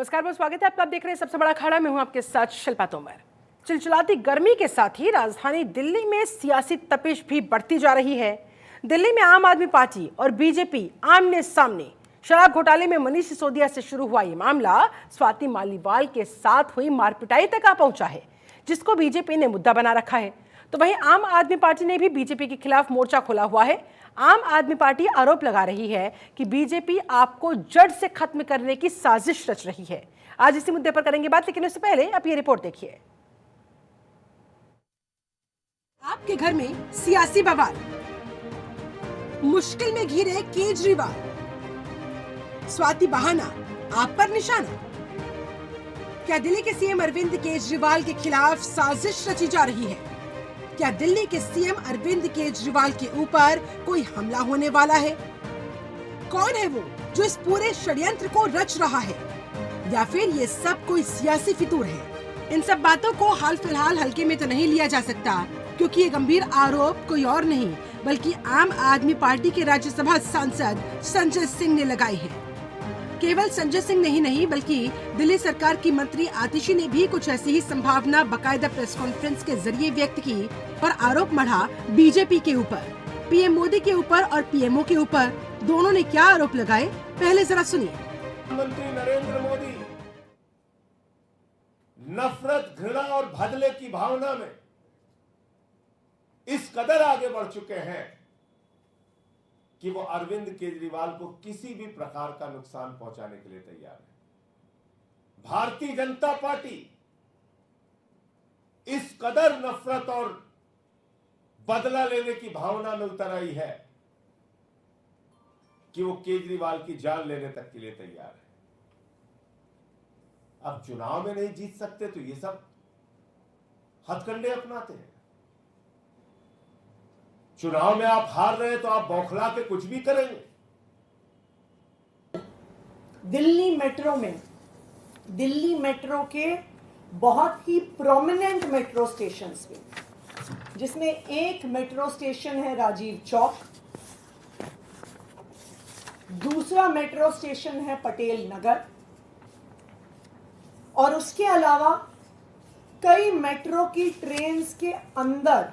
नमस्कार, बहुत स्वागत है आपका। आप देख रहे हैं सबसे बड़ा अखाड़ा। मैं हूं आपके साथ शिल्पा तोमर। चिलचिलाती गर्मी के साथ ही राजधानी दिल्ली में सियासी तपिश भी बढ़ती जा रही है। दिल्ली में आम आदमी पार्टी और बीजेपी आमने सामने। शराब घोटाले में मनीष सिसोदिया से शुरू हुआ ये मामला स्वाति मालीवाल के साथ हुई मारपिटाई तक आ पहुंचा है, जिसको बीजेपी ने मुद्दा बना रखा है। तो वहीं आम आदमी पार्टी ने भी बीजेपी के खिलाफ मोर्चा खोला हुआ है। आम आदमी पार्टी आरोप लगा रही है कि बीजेपी आपको जड़ से खत्म करने की साजिश रच रही है। आज इसी मुद्दे पर करेंगे बात, लेकिन उससे पहले आप ये रिपोर्ट देखिए। आपके घर में सियासी बवाल, मुश्किल में घिरे केजरीवाल, स्वाति बहाना आप पर निशाना। क्या दिल्ली के सीएम अरविंद केजरीवाल के खिलाफ साजिश रची जा रही है? क्या दिल्ली के सीएम अरविंद केजरीवाल के ऊपर कोई हमला होने वाला है? कौन है वो जो इस पूरे षड्यंत्र को रच रहा है, या फिर ये सब कोई सियासी फितूर है? इन सब बातों को हाल फिलहाल हल्के में तो नहीं लिया जा सकता, क्योंकि ये गंभीर आरोप कोई और नहीं बल्कि आम आदमी पार्टी के राज्यसभा सांसद संजय सिंह ने लगाए हैं। केवल संजय सिंह नहीं बल्कि दिल्ली सरकार की मंत्री आतिशी ने भी कुछ ऐसी ही संभावना बाकायदा प्रेस कॉन्फ्रेंस के जरिए व्यक्त की और आरोप मढ़ा बीजेपी के ऊपर, पीएम मोदी के ऊपर और पीएमओ के ऊपर। दोनों ने क्या आरोप लगाए, पहले जरा सुनिए। प्रधानमंत्री नरेंद्र मोदी नफरत, घृणा और बदले की भावना में इस कदर आगे बढ़ चुके हैं कि वो अरविंद केजरीवाल को किसी भी प्रकार का नुकसान पहुंचाने के लिए तैयार है। भारतीय जनता पार्टी इस कदर नफरत और बदला लेने की भावना में उतर आई है कि वो केजरीवाल की जान लेने तक के लिए तैयार है। अब चुनाव में नहीं जीत सकते तो ये सब हथकंडे अपनाते हैं। चुनाव में आप हार रहे हैं तो आप बौखला के कुछ भी करेंगे। दिल्ली मेट्रो के बहुत ही प्रोमिनेंट मेट्रो स्टेशंस में, जिसमें एक मेट्रो स्टेशन है राजीव चौक, दूसरा मेट्रो स्टेशन है पटेल नगर, और उसके अलावा कई मेट्रो की ट्रेन्स के अंदर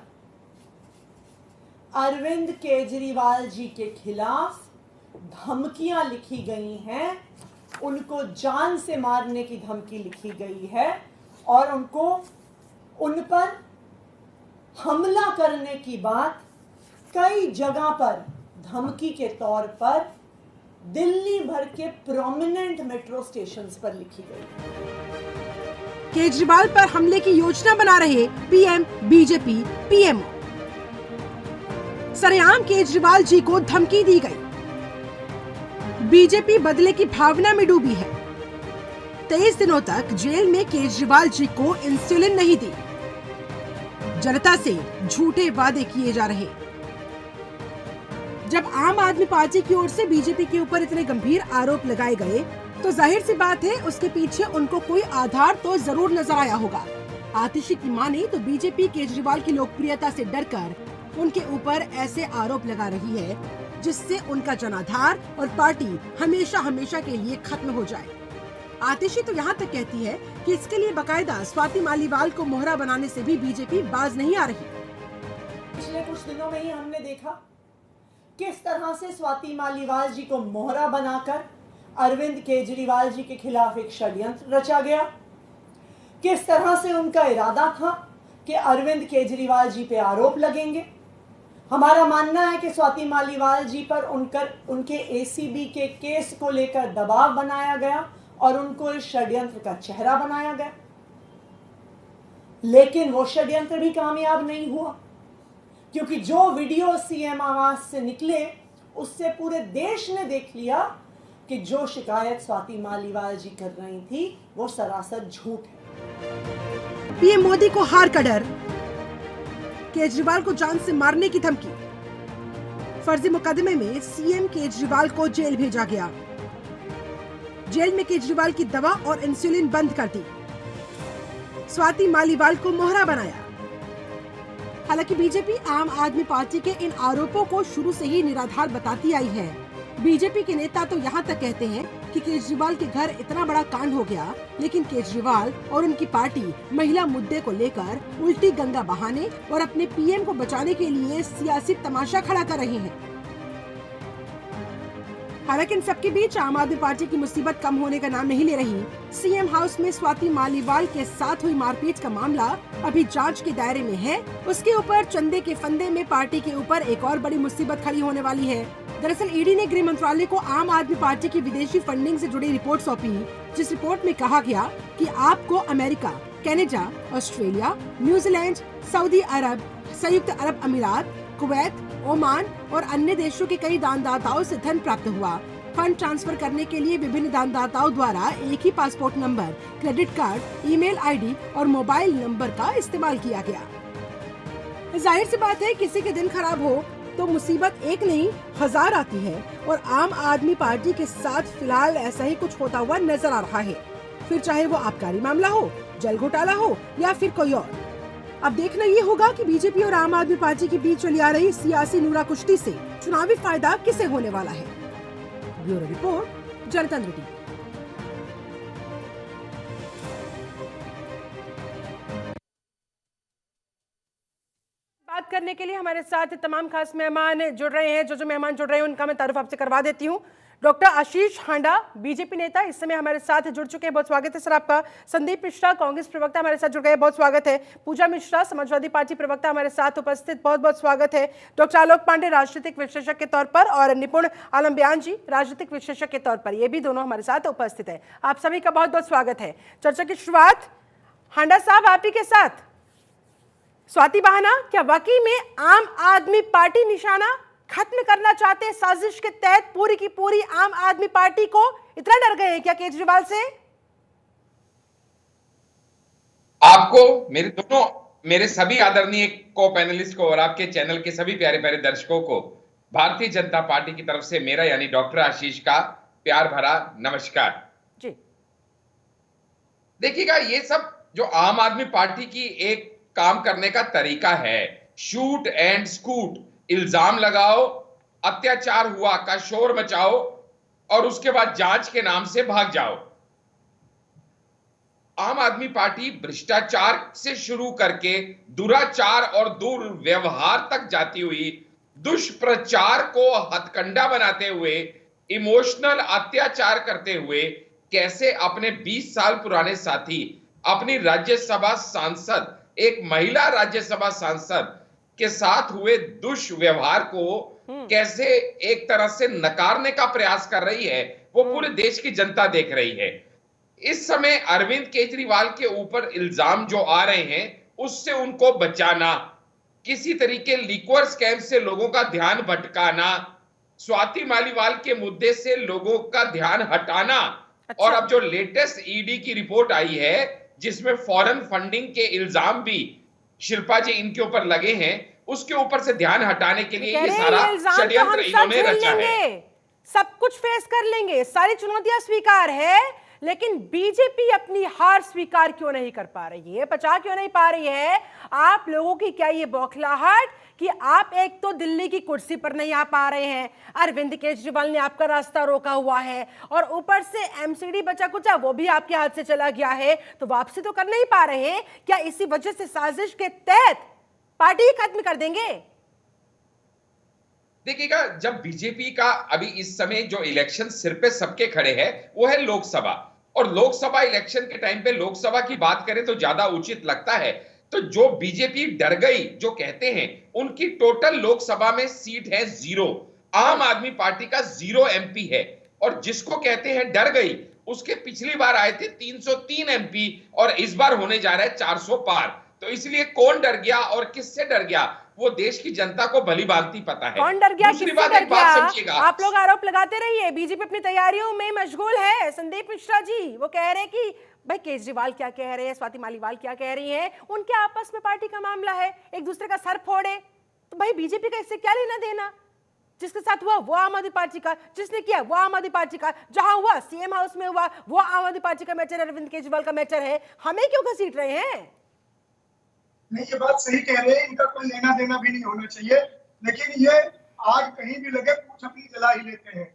अरविंद केजरीवाल जी के खिलाफ धमकियां लिखी गई हैं। उनको जान से मारने की धमकी लिखी गई है और उन पर हमला करने की बात कई जगह पर धमकी के तौर पर दिल्ली भर के प्रोमिनेंट मेट्रो स्टेशंस पर लिखी गई। केजरीवाल पर हमले की योजना बना रहे पीएम, बीजेपी, पीएमओ। सरेआम केजरीवाल जी को धमकी दी गई। बीजेपी बदले की भावना में डूबी है। 23 दिनों तक जेल में केजरीवाल जी को इंसुलिन नहीं दी। जनता से झूठे वादे किए जा रहे। जब आम आदमी पार्टी की ओर से बीजेपी के ऊपर इतने गंभीर आरोप लगाए गए तो जाहिर सी बात है उसके पीछे उनको कोई आधार तो जरूर नजर आया होगा। आतिशी की माने तो बीजेपी केजरीवाल की लोकप्रियता से डरकर उनके ऊपर ऐसे आरोप लगा रही है जिससे उनका जनाधार और पार्टी हमेशा के लिए खत्म हो जाए। आतिशी तो यहाँ तक कहती है कि इसके लिए बकायदा स्वाति मालीवाल को मोहरा बनाने से भी बीजेपी बाज नहीं आ रही। पिछले कुछ दिनों में ही हमने देखा किस तरह से स्वाति मालीवाल जी को मोहरा बनाकर अरविंद केजरीवाल जी के खिलाफ एक षड्यंत्र रचा गया। किस तरह से उनका इरादा था कि अरविंद केजरीवाल जी पे आरोप लगेंगे। हमारा मानना है कि स्वाति मालीवाल जी पर उनके एसीबी के केस को लेकर दबाव बनाया गया और उनको इस षड्यंत्र का चेहरा बनाया गया, लेकिन वो षड्यंत्र भी कामयाब नहीं हुआ, क्योंकि जो वीडियो सीएम आवास से निकले उससे पूरे देश ने देख लिया कि जो शिकायत स्वाति मालीवाल जी कर रही थी वो सरासर झूठ है। पीएम मोदी को हार का डर, केजरीवाल को जान से मारने की धमकी। फर्जी मुकदमे में सीएम केजरीवाल को जेल भेजा गया। जेल में केजरीवाल की दवा और इंसुलिन बंद कर दी। स्वाति मालीवाल को मोहरा बनाया। हालांकि बीजेपी आम आदमी पार्टी के इन आरोपों को शुरू से ही निराधार बताती आई है। बीजेपी के नेता तो यहाँ तक कहते हैं कि केजरीवाल के घर इतना बड़ा कांड हो गया, लेकिन केजरीवाल और उनकी पार्टी महिला मुद्दे को लेकर उल्टी गंगा बहाने और अपने पीएम को बचाने के लिए सियासी तमाशा खड़ा कर रहे हैं। हालांकि इन सबके बीच आम आदमी पार्टी की मुसीबत कम होने का नाम नहीं ले रही। सीएम हाउस में स्वाति मालीवाल के साथ हुई मारपीट का मामला अभी जांच के दायरे में है। उसके ऊपर चंदे के फंदे में पार्टी के ऊपर एक और बड़ी मुसीबत खड़ी होने वाली है। दरअसल ईडी ने गृह मंत्रालय को आम आदमी पार्टी की विदेशी फंडिंग से जुड़ी रिपोर्ट सौंपी, जिस रिपोर्ट में कहा गया कि आपको अमेरिका, कनाडा, ऑस्ट्रेलिया, न्यूजीलैंड, सऊदी अरब, संयुक्त अरब अमीरात, कुवैत, ओमान और अन्य देशों के कई दानदाताओं से धन प्राप्त हुआ। फंड ट्रांसफर करने के लिए विभिन्न दानदाताओं द्वारा एक ही passport number, credit card, email ID और मोबाइल नंबर का इस्तेमाल किया गया। जाहिर सी बात है, किसी के दिन खराब हो तो मुसीबत एक नहीं 1000 आती है और आम आदमी पार्टी के साथ फिलहाल ऐसा ही कुछ होता हुआ नजर आ रहा है। फिर चाहे वो आबकारी मामला हो, जल घोटाला हो या फिर कोई और। अब देखना ये होगा कि बीजेपी और आम आदमी पार्टी के बीच चली आ रही सियासी नूरा कुश्ती से चुनावी फायदा किसे होने वाला है। ब्यूरो रिपोर्ट, जनतंत्र टीवी। बात करने के लिए हमारे साथ तमाम खास मेहमान जुड़ रहे हैं। जो मेहमान जुड़ रहे हैं उनका मैं तारुफ आपसे करवा देती हूँ। डॉक्टर आशीष हांडा, बीजेपी नेता, इस समय हमारे साथ जुड़ चुके हैं, बहुत स्वागत है सर आपका। संदीप मिश्रा, कांग्रेस प्रवक्ता, हमारे साथ जुड़ गए, बहुत स्वागत है। पूजा मिश्रा, समाजवादी पार्टी प्रवक्ता, हमारे साथ उपस्थित, बहुत बहुत स्वागत है। डॉक्टर आलोक पांडे, राजनीतिक विश्लेषक के तौर पर, और निपुण आलम बयान जी, राजनीतिक विश्लेषक के तौर पर, ये भी दोनों हमारे साथ उपस्थित है। आप सभी का बहुत बहुत स्वागत है। चर्चा की शुरुआत हांडा साहब आप ही के साथ। स्वाति बहाना, क्या वाकई में आम आदमी पार्टी निशाना खत्म करना चाहते हैं? साजिश के तहत पूरी की पूरी आम आदमी पार्टी को इतना डर गए हैं क्या केजरीवाल से? आपको मेरे सभी आदरणीय को पैनलिस्ट को और आपके चैनल के सभी प्यारे प्यारे दर्शकों को भारतीय जनता पार्टी की तरफ से मेरा यानी डॉक्टर आशीष का प्यार भरा नमस्कार जी। देखिएगा, ये सब जो आम आदमी पार्टी की एक काम करने का तरीका है, शूट एंड स्कूट, इल्जाम लगाओ, अत्याचार हुआ का शोर मचाओ और उसके बाद जांच के नाम से भाग जाओ। आम आदमी पार्टी भ्रष्टाचार से शुरू करके दुराचार और दुर्व्यवहार तक जाती हुई, दुष्प्रचार को हथकंडा बनाते हुए, इमोशनल अत्याचार करते हुए कैसे अपने 20 साल पुराने साथी, अपनी राज्यसभा सांसद, एक महिला राज्यसभा सांसद के साथ हुए दुष्व्यवहार को कैसे एक तरह से नकारने का प्रयास कर रही है, वो पूरे देश की जनता देख रही है। इस समय अरविंद केजरीवाल के ऊपर इल्जाम जो आ रहे हैं, उससे उनको बचाना, किसी तरीके लिक्वर स्कैम से लोगों का ध्यान भटकाना, स्वाति मालीवाल के मुद्दे से लोगों का ध्यान हटाना, और अब जो लेटेस्ट ईडी की रिपोर्ट आई है जिसमें फॉरेन फंडिंग के इल्जाम भी शिल्पा जी इनके ऊपर लगे हैं, उसके ऊपर से ध्यान हटाने के लिए ये सारा षड्यंत्र इन्होंने रचा है। सब कुछ फेस कर लेंगे, सारी चुनौतियां स्वीकार है, लेकिन बीजेपी अपनी हार स्वीकार क्यों नहीं कर पा रही है, पचा क्यों नहीं पा रही है? आप लोगों की क्या ये बौखलाहट कि आप एक तो दिल्ली की कुर्सी पर नहीं आ पा रहे हैं, अरविंद केजरीवाल ने आपका रास्ता रोका हुआ है, और ऊपर से एमसीडी बचा कुचा वो भी आपके हाथ से चला गया है, तो वापसी तो कर नहीं पा रहे हैं। क्या इसी वजह से साजिश के तहत पार्टी खत्म कर देंगे? देखिएगा, जब बीजेपी का अभी इस समय जो इलेक्शन सिर पे सबके खड़े हैं वो है लोकसभा, और लोकसभा इलेक्शन के टाइम पे लोकसभा की बात करें तो ज्यादा उचित लगता है। तो जो बीजेपी डर गई, जो कहते हैं, उनकी टोटल लोकसभा में सीट है 0, आम आदमी पार्टी का 0 एमपी है, और जिसको कहते हैं डर गई, उसके पिछली बार आए थे 303 एमपी और इस बार होने जा रहा है 400 पार। तो इसलिए कौन डर गया और किससे डर गया, वो देश की जनता को भली भांति पता है। कौन डर गया, दूसरी बात, एक बात समझिएगा, आप लोग आरोप लगाते रहिए, बीजेपी अपनी तैयारियों में मशगूल है। संदीप मिश्रा जी वो कह रहे हैं कि भाई केजरीवाल क्या कह रहे हैं, स्वाति मालीवाल क्या कह रही हैं, उनके आपस में पार्टी का मामला है, एक दूसरे का सर फोड़े, तो भाई बीजेपी का इससे क्या लेना देना? जिसके साथ हुआ वो आम आदमी पार्टी का, जिसने किया वो आम आदमी पार्टी का, जहां हुआ सीएम हाउस में हुआ वो आम आदमी पार्टी का मैटर, अरविंद केजरीवाल का मैटर है, हमें क्यों घसीट रहे हैं? नहीं, ये बात सही कह रहे हैं, इनका कोई लेना देना भी नहीं होना चाहिए, लेकिन ये आग कहीं भी लगे पूछ अपनी जला ही लेते हैं।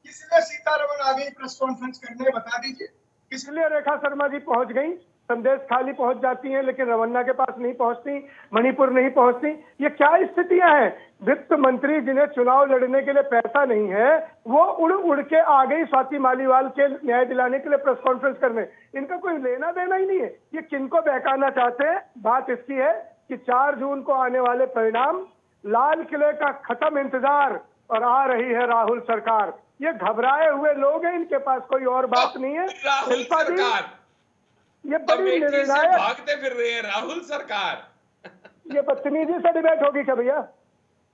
किस लिए सीतारमण आ गई प्रेस कॉन्फ्रेंस करने, बता दीजिए। इसलिए रेखा शर्मा जी पहुंच गई, संदेश खाली पहुंच जाती हैं लेकिन रवन्ना के पास नहीं पहुंचती, मणिपुर नहीं पहुंचती। ये क्या स्थितियां हैं? वित्त मंत्री जिन्हें चुनाव लड़ने के लिए पैसा नहीं है, वो उड़ उड़ के आ गई स्वाति मालीवाल के न्याय दिलाने के लिए प्रेस कॉन्फ्रेंस करने। इनका कोई लेना देना ही नहीं है। ये किनको बहकाना चाहते हैं? बात इसकी है कि 4 जून को आने वाले परिणाम, लाल किले का खत्म इंतजार और आ रही है राहुल सरकार। ये घबराए हुए लोग हैं, इनके पास कोई और बात नहीं है। राहुल सरकार ये बड़ी अमेठी से निर्णायक, भागते फिर रहे हैं राहुल सरकार। ये बदतमीजी से डिबेट होगी क्या भैया?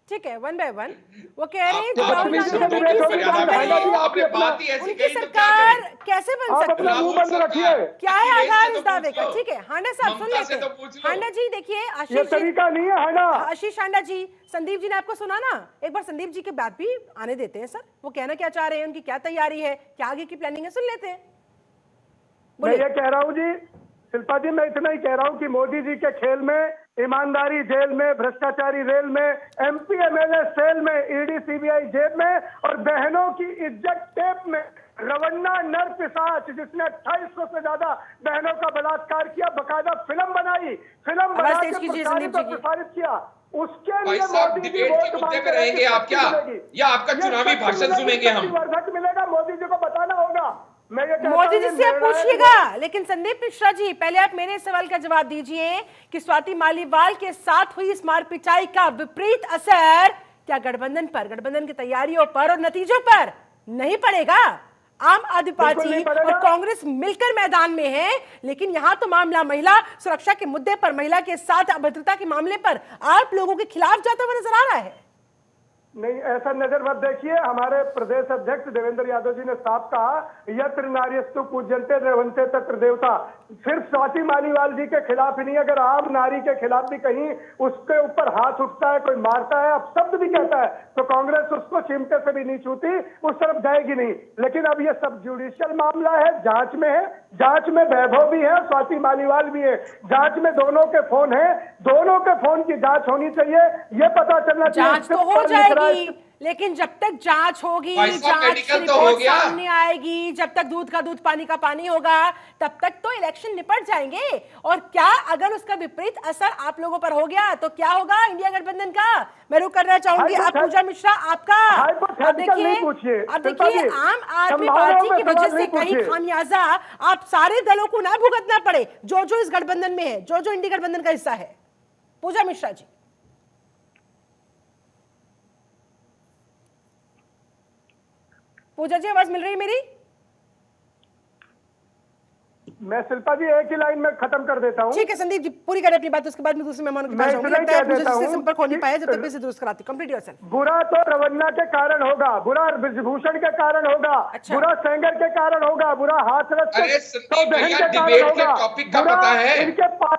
ठीक है, 1 by 1 वो कह रहे हैं कि आप राहुल हमेशा गांधी डिबेट की होगी, आपने बात ही ऐसी उनकी कही तो क्या सरकार करें? कैसे बन आप सकती अपना है? मुंह बंद रखिए। क्या है अखिलेश आधार से इस तो दावे पूछ का? लो। ठीक है, हांडा साहब सुन ममता लेते से तो हैं। पूछ लो। हांडा जी देखिए, ये आशीष जी, तरीका नहीं है, है ना? आशीष हांडा जी, संदीप जी ने आपको सुना ना, एक बार संदीप जी की बात भी आने देते हैं सर। वो कहना क्या चाह रहे हैं, उनकी क्या तैयारी है, क्या आगे की प्लानिंग है, सुन लेते हैं। मैं बोलिए। ये कह रहा हूँ जी, शिल्पा जी, मैं इतना ही कह रहा हूँ कि मोदी जी के खेल में, ईमानदारी जेल में, भ्रष्टाचारी रेल में, एमपी एमएलए सेल में, ईडी सीबीआई जेब में और बहनों की इज्जत टेप में, रवन्ना नर पिशाच जिसने 2800 से ज्यादा बहनों का बलात्कार किया, बकायदा फिल्म बनाई, फिल्म बना आवाज के तेज कीजिए प्रचारित संदीप जी और की। प्रसारित किया। उसके भाई लिए साहब, मोदी जी डिबेट वोट के मुद्दे मांगते पे हैं कि रहेंगे आप शक्ति क्या? मिलेगी। या आपका ये चुनावी शक्ति भाषण मिलेगी, सुनेंगे हम? शक्ति वर्धक मिलेगा, मोदी जी को बताना होगा। मैं ये कहता हूं, मोदी जी ये से आप निर्णायक पूछिएगा, लेकिन संदीप मिश्रा जी पहले आप मेरे सवाल का जवाब दीजिए कि स्वाति मालीवाल के साथ हुई इस मार पिटाई का विपरीत असर क्या गठबंधन पर, गठबंधन की तैयारियों पर और नतीजों पर नहीं पड़ेगा? आम आदमी बिल्कुल नहीं पार्टी पड़ेगा। और कांग्रेस मिलकर मैदान में है, लेकिन यहां तो मामला महिला सुरक्षा के मुद्दे पर, महिला के साथ अभद्रता के मामले पर आप लोगों के खिलाफ जाता हुआ नजर आ रहा है। नहीं, ऐसा नजर मत देखिए। हमारे प्रदेश अध्यक्ष देवेंद्र यादव जी ने साफ कहा, यत्र नार्यस्तु पूज्यन्ते द्रवन्ते तत्र देवता। सिर्फ स्वाति मालीवाल जी के खिलाफ ही नहीं, अगर आम नारी के खिलाफ भी कहीं उसके ऊपर हाथ उठता है, कोई मारता है, अब शब्द भी कहता है, तो कांग्रेस उसको चिमटे से भी नहीं छूती, उस तरफ जाएगी नहीं। लेकिन अब ये सब जुडिशियल मामला है, जांच में है, जांच में वैभव भी है, स्वाति मालीवाल भी है, जांच में दोनों के फोन है, दोनों के फोन की जांच होनी चाहिए। ये पता चलना चाहिए। जांच तो हो जाएगी, लेकिन जब तक जांच होगी, भाई साहब, जांच की मेडिकल तो हो रिपोर्ट गया। सामने आएगी, जब तक दूध का दूध पानी का पानी होगा, तब तक तो इलेक्शन निपट जाएंगे। और क्या अगर उसका विपरीत असर आप लोगों पर हो गया तो क्या होगा इंडिया गठबंधन का? मैं रुक करना चाहूंगी। आप पूजा मिश्रा, आपका अब देखिए आम आदमी पार्टी की वजह से कहीं खामियाजा आप सारे दलों को ना भुगतना पड़े, जो जो इस गठबंधन में है, जो जो इंडिया गठबंधन का हिस्सा है। पूजा मिश्रा जी। पूजा जी, आवाज मिल रही है मेरी? मैं शिल्पा जी एक ही लाइन में खत्म कर देता हूँ। ठीक है संदीप जी, पूरी करें अपनी बात, उसके बाद मैं दूसरे मेहमानों के पास जाऊंगी। लगता है मुझे जिससे संपर्क हो नहीं पाया, जब तक मैं इसे दुरुस्त कराती। Complete yourself. बुरा तो रवन्ना के कारण होगा, बुरा ब्रजभूषण के कारण होगा, अच्छा। बुरा सेंगर के कारण होगा, बुरा हाथरस अरे संदीप भैया, डिबेट के टॉपिक का पता है?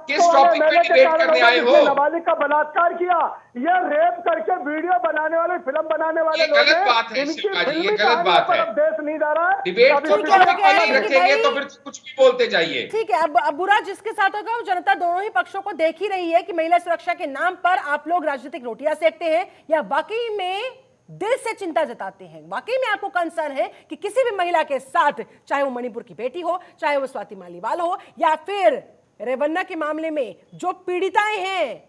किस टॉपिक पे डिबेट करने आए हो? नाबालिग का बलात्कार किया, ये रेप करके वीडियो बनाने वाले, फिल्म बनाने वाले ये गलत बात है शिल्पा जी, ये गलत बात है। देश नहीं जा रहा है। डिबेट को टॉपिक अलग रखेंगे तो फिर कुछ भी बोलते जाइए। ठीक है, अब बुरा जिसके साथ होगा वो जनता दोनों ही पक्षों को देख ही रही है कि महिला सुरक्षा के नाम पर आप लोग राजनीतिक रोटियां सेकते हैं या वाकई में दिल से चिंता जताते हैं, वाकई में आपको कंसर्न है कि किसी भी महिला के साथ, चाहे वो मणिपुर की बेटी हो, चाहे वो स्वाति मालीवाल हो, या फिर रेवन्ना के मामले में जो पीड़िताएं हैं,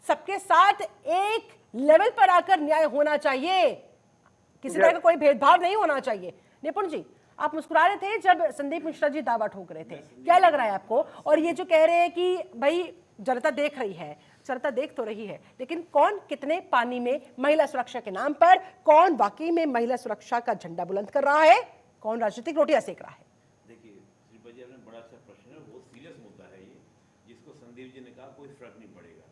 सबके साथ एक लेवल पर आकर न्याय होना चाहिए, किसी तरह का कोई भेदभाव नहीं होना चाहिए। निपुण जी, आप मुस्कुरा रहे थे जब संदीप मिश्रा जी दावा ठोक रहे थे, क्या लग रहा है आपको? और ये जो कह रहे हैं कि भाई जनता देख रही है, जनता देख तो रही है, लेकिन कौन कितने पानी में महिला सुरक्षा के नाम पर, कौन वाकई में महिला सुरक्षा का झंडा बुलंद कर रहा है, कौन राजनीतिक रोटियां सेक रहा है? देखिए शिल्पा जी, आपने बड़ा अच्छा प्रश्न है, बहुत सीरियस मुद्दा है ये, जिसको संदीप जी ने कहा कोई फर्क नहीं पड़ेगा।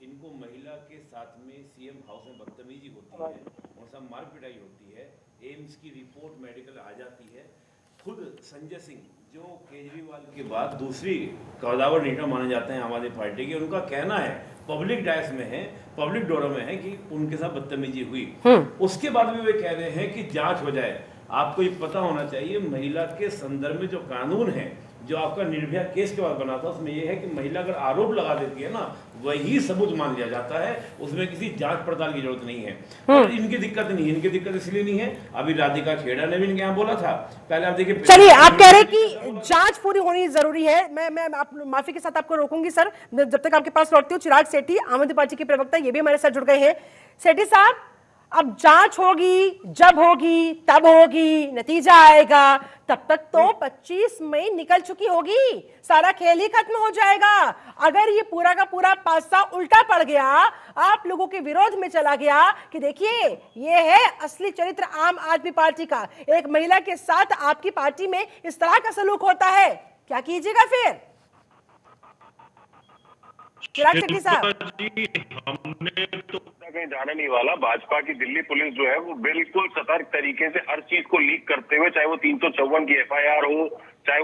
इनको महिला के साथ में सीएम हाउस में बदतमीजी होती है, उनसे मार पिटाई होती है, एम्स की रिपोर्ट मेडिकल आ जाती है। खुद संजय सिंह जो केजरीवाल के बाद दूसरी कौदावर लीडर माने जाते हैं आम आदमी पार्टी के, उनका कहना है, पब्लिक डायस में है, पब्लिक डोरम में है कि उनके साथ बदतमीजी हुई। उसके बाद भी वे कह रहे हैं कि जांच हो जाए। आपको ये पता होना चाहिए, महिला के संदर्भ में जो कानून है जो आपका निर्भया केस के बाद बना था उसमें यह है कि महिला अगर आरोप लगा देती है ना वही सबूत मान लिया जाता है, उसमें किसी जांच पड़ताल की जरूरत नहीं है। और इनकी दिक्कत नहीं है, इनकी दिक्कत इसलिए नहीं है, अभी राधिका खेड़ा ने भी इनके यहाँ बोला था, पहले आप देखिए। चलिए, आप कह रहे हैं कि जांच पूरी होनी जरूरी है। मैं आप माफी के साथ आपको रोकूंगी सर, जब तक आपके पास लौटती हूँ। चिराग सेठी, आम आदमी पार्टी के प्रवक्ता, ये भी हमारे साथ जुड़ गए हैं। सेठी साहब, अब जांच होगी, जब होगी तब होगी, नतीजा आएगा, तब तक तो 25 मई निकल चुकी होगी, सारा खेल ही खत्म हो जाएगा। अगर ये पूरा का पूरा पासा उल्टा पड़ गया, आप लोगों के विरोध में चला गया कि देखिए ये है असली चरित्र आम आदमी पार्टी का, एक महिला के साथ आपकी पार्टी में इस तरह का सलूक होता है, क्या कीजिएगा फिर? चिराग शेट्टी साहब, हमने तो कहीं जाने नहीं वाला। भाजपा की दिल्ली पुलिस जो है वो बिल्कुल सतर्क तरीके से हर चीज को लीक करते हुए, चाहे वो 354 की एफआईआर हो, चाहे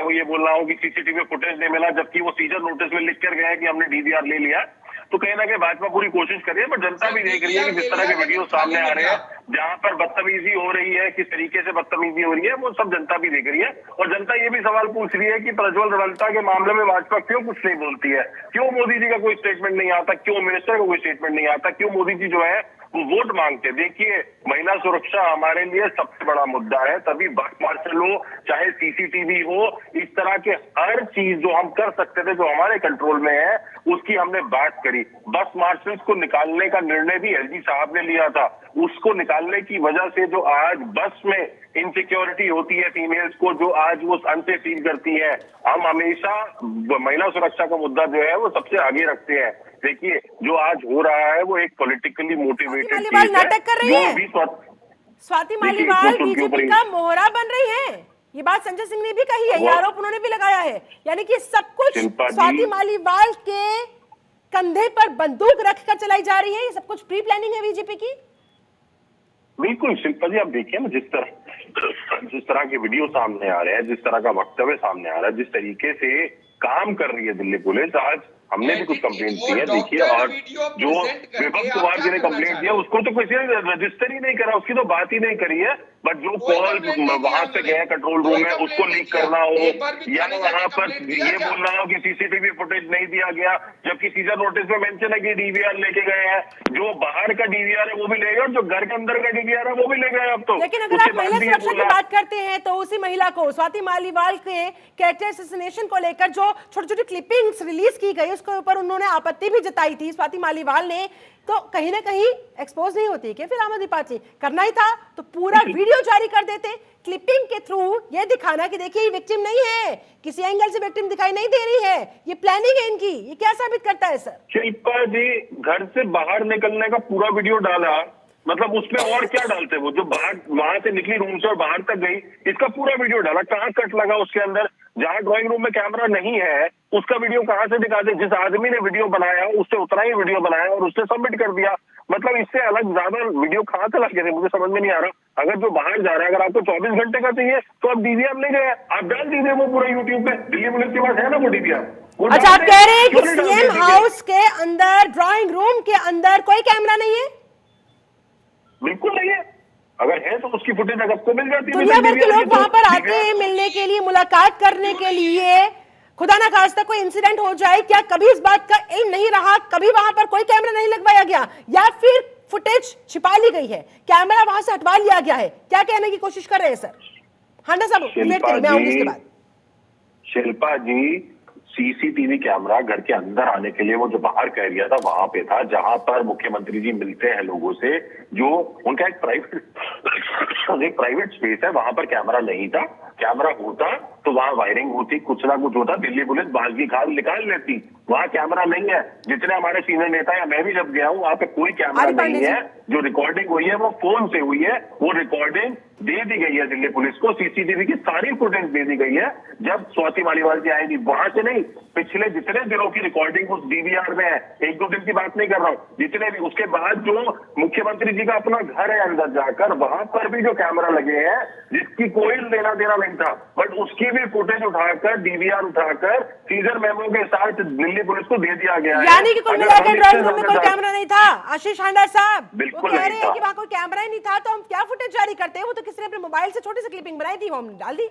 वो ये बोल रहा हो कि सीसीटीवी फुटेज नहीं मिला, जबकि वो सीजर नोटिस में लिख कर गए कि हमने डीवीआर ले लिया। तो कहीं ना कहीं भाजपा पूरी कोशिश कर रही है, पर जनता भी देख रही है कि जिस तरह के वीडियो सामने आ रहे हैं, जहां पर बदतमीजी हो रही है, किस तरीके से बदतमीजी हो रही है, वो सब जनता भी देख रही है। और जनता ये भी सवाल पूछ रही है कि प्रज्वल रेवंता के मामले में भाजपा क्यों कुछ नहीं बोलती है, क्यों मोदी जी का कोई स्टेटमेंट नहीं आता, क्यों मिनिस्टर का कोई स्टेटमेंट नहीं आता, क्यों मोदी जी जो है वो वोट मांगते। देखिए, महिला सुरक्षा हमारे लिए सबसे बड़ा मुद्दा है, तभी बस मार्शल हो, चाहे सीसीटीवी हो, इस तरह के हर चीज जो हम कर सकते थे, जो हमारे कंट्रोल में है, उसकी हमने बात करी। बस मार्शल्स को निकालने का निर्णय भी एलजी साहब ने लिया था। उसको निकालने की वजह से जो आज बस में इनसिक्योरिटी होती है फीमेल्स को, जो आज वो अनसेफ फील करती है, हम हमेशा महिला सुरक्षा का मुद्दा जो है वो सबसे आगे रखते हैं। देखिए, जो आज हो रहा है वो एक पॉलिटिकली मोटिवेटेड नाटक कर रही है। स्वाति मालीवाल बीजेपी का मोहरा बन रही है, ये बात संजय सिंह ने भी कही है, ये आरोप उन्होंने भी लगाया है। यानी कि सब कुछ स्वाति मालीवाल के कंधे पर बंदूक रखकर चलाई जा रही है, ये सब कुछ प्री प्लानिंग है बीजेपी की। बिल्कुल शिल्पा जी, आप देखिए ना, जिस तरह के वीडियो सामने आ रहे हैं, जिस तरह का वक्तव्य सामने आ रहा है, जिस तरीके से काम कर रही है दिल्ली पुलिस, आज हमने भी कुछ कंप्लेंट की है। देखिए, और जो विभक्त कुमार जी ने कंप्लेंट किया उसको तो किसी ने रजिस्टर ही नहीं करा, उसकी तो बात ही नहीं करी है। बट जो कॉल वहां से गए कंट्रोल रूम में, उसको लीक करना हो, या वहां पर ये बोलना हो कि सीसीटीवी फुटेज नहीं दिया गया, जबकि सीजर नोटिस में मेंशन है कि डीवीआर लेके गए हैं। जो बाहर का डीवीआर है वो भी ले गए, और जो घर के अंदर का डीवीआर है वो भी ले गए। अब तो लेकिन अगर आप महिला सुरक्षा की बात करते हैं तो उसी महिला को, स्वाति मालीवाल के कैरेक्टर असैसिनेशन को लेकर जो छोटी छोटी क्लिपिंग्स रिलीज की गई, उसके ऊपर उन्होंने आपत्ति भी जताई थी स्वाति मालीवाल ने, तो कहीं ना कहीं एक्सपोज नहीं होती कि फिर आम आदमी पार्टी करना ही था तो पूरा वीडियो जारी कर देते, क्लिपिंग के थ्रू ये दिखाना कि देखिए ये विक्टिम नहीं है, किसी एंगल से विक्टिम दिखाई नहीं दे रही है, ये प्लानिंग है इनकी। ये क्या साबित करता है सर? शिल्पा जी, घर से बाहर निकलने का पूरा वीडियो डाला, मतलब उसमें और क्या डालते वो, जो बाहर वहां से निकली रूम से और बाहर तक गई, इसका पूरा वीडियो डाला। कहाँ कट लगा उसके अंदर, जहां ड्राइंग रूम में कैमरा नहीं है उसका वीडियो कहां से दिखाते? जिस आदमी ने वीडियो बनाया उससे उतना ही वीडियो बनाया और उससे सबमिट कर दिया। मतलब इससे अलग ज्यादा वीडियो कहां से लगे थे, मुझे समझ में नहीं आ रहा। अगर जो बाहर जा रहा है, अगर आपको 24 घंटे का चाहिए तो आप डीवीआर ले गए, आप डाल दीजिए वो पूरा यूट्यूब पे, दिल्ली पुलिस के पास है ना वो डीवीआर। अच्छा, आप कह रहे हैं कि सीएम हाउस के अंदर, ड्राइंग रूम के अंदर कोई कैमरा नहीं है? बिल्कुल नहीं है, अगर है तो उसकी फुटेज अगर आपको मिल जाती है। दुनिया भर के लोग वहां पर आते हैं मिलने के लिए, मुलाकात करने के लिए, खुदा ना खास्ता कोई इंसिडेंट हो जाए, क्या कभी इस बात का एम नहीं रहा, कभी वहां पर कोई कैमरा नहीं लगवाया गया, या फिर फुटेज छिपा ली गई है, कैमरा वहां से हटवा लिया गया है? क्या कहने की कोशिश कर रहे हैं सर? हांडा साहब, मैं आऊंगी इसके बाद। शिल्पा जी, सीसीटीवी कैमरा घर के अंदर आने के लिए वो जो बाहर का एरिया था वहां पे था, जहां पर मुख्यमंत्री जी मिलते हैं लोगों से, जो उनका एक प्राइवेट स्पेस है, वहां पर कैमरा नहीं था। कैमरा होता तो वहां वायरिंग होती, कुछ ना कुछ होता, दिल्ली पुलिस बागी खाल निकाल लेती। वहां कैमरा नहीं है। जितने हमारे सीनियर नेता है, मैं भी जब गया हूँ, वहां पे कोई कैमरा नहीं है। जो रिकॉर्डिंग हुई है वो फोन से हुई है, वो रिकॉर्डिंग दे दी गई है दिल्ली पुलिस को, सीसीटीवी की सारी फुटेज दे दी गई है। जब स्वाति मालीवाल जी आएगी, वहां से नहीं, पिछले जितने दिनों की रिकॉर्डिंग उस डीवीआर में है, 1-2 दिन की बात नहीं कर रहा हूँ, जितने भी। उसके बाद जो मुख्यमंत्री जी का अपना घर है अंदर जाकर, वहां पर भी जो कैमरा लगे हैं, जिसकी कोई लेना देना नहीं था, बट उसकी भी फुटेज उठाकर, डीवीआर उठाकर सीजर मेमो के साथ दिल्ली पुलिस को दे दिया गया है। यानी कि कुल मिलाकर ड्राइंग रूम में कोई कैमरा नहीं था। आशीष हांडा साहब, बिल्कुल वो कह रहे हैं कि वहां कोई कैमरा ही नहीं था, तो हम क्या फुटेज जारी करते हैं? वो तो किसी ने अपने मोबाइल से छोटी सी क्लिपिंग बनाई थी, वो हमने डाल दी।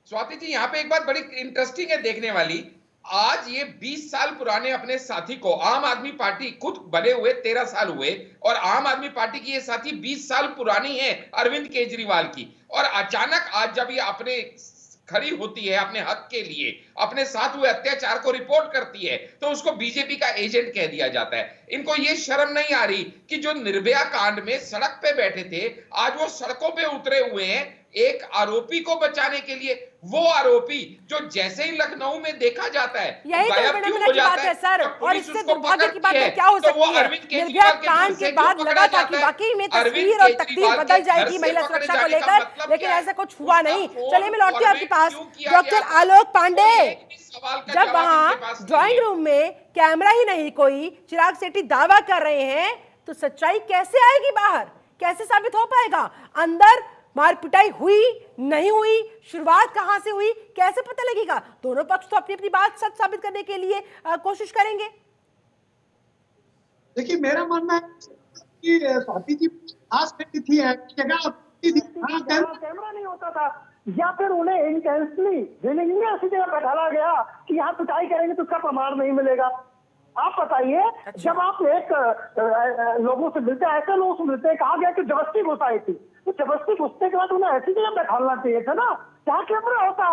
स्वाति जी, यहाँ पे एक बात बड़ी इंटरेस्टिंग है देखने वाली। आज ये 20 साल पुराने अपने साथी को, आम आदमी पार्टी खुद बने हुए 13 साल हुए, और आम आदमी पार्टी की ये साथी 20 साल पुरानी है अरविंद केजरीवाल की, और अचानक आज जब ये अपने खड़ी होती है अपने हक के लिए, अपने साथ हुए अत्याचार को रिपोर्ट करती है, तो उसको बीजेपी का एजेंट कह दिया जाता है। इनको ये शर्म नहीं आ रही कि जो निर्भया कांड में सड़क पे बैठे थे, आज वो सड़कों पे उतरे हुए हैं एक आरोपी को बचाने के लिए। वो आरोपी जो जैसे ही लखनऊ में देखा जाता है यही तो गायब क्यों हो जाता है सर, तो और इससे दुर्भाग्य की बात क्या हो सकती है? निर्भया कांड के बाद लगा था कि वाकई में तस्वीर और तकदीर बदल जाएगी महिला सुरक्षा को लेकर, लेकिन ऐसा कुछ हुआ नहीं। चलिए मैं लौटती हूं आपके पास, डॉक्टर आलोक पांडे। जब वहां ड्राइंग रूम में कैमरा ही नहीं कोई, चिराग शेट्टी दावा कर रहे हैं, तो सच्चाई कैसे आएगी बाहर? कैसे साबित हो पाएगा? अंदर मार पिटाई हुई नहीं हुई, शुरुआत कहां से हुई, कैसे पता लगेगा? दोनों पक्ष तो अपनी अपनी बात सच साबित करने के लिए कोशिश करेंगे। देखिए, मेरा मानना है कि स्वाति जी खास थी कैमरा नहीं होता था, या फिर उन्हें इंटेंशनली ऐसी जगह बैठाया गया कि यहाँ पिटाई करेंगे तो उसका प्रमाण नहीं मिलेगा। आप बताइए, जब आप एक लोगों से मिलते हैं, ऐसे लोगों से मिलते हैं, कहा गया कि जबरदस्ती घुसाई थी, तो जबरदस्ती घुसने के बाद उन्हें ऐसी जगह बैठाना चाहिए था ना जहाँ कैमरा होता।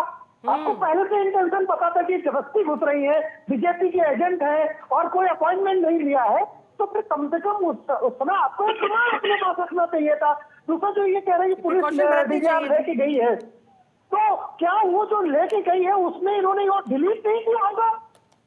आपको पहले से इंटेंशन पता था कि जबरदस्ती घुस रही है, बीजेपी के एजेंट है और कोई अपॉइंटमेंट नहीं लिया है, तो फिर कम से कम उस समय आपको एक प्रमाण अपने पास रखना चाहिए था। दूसरा जो ये कह रहे हैं कि पुलिस डीवीआर लेके गई है, तो क्या वो जो लेके गई है उसमें इन्होंने वो डिलीट नहीं किया होगा?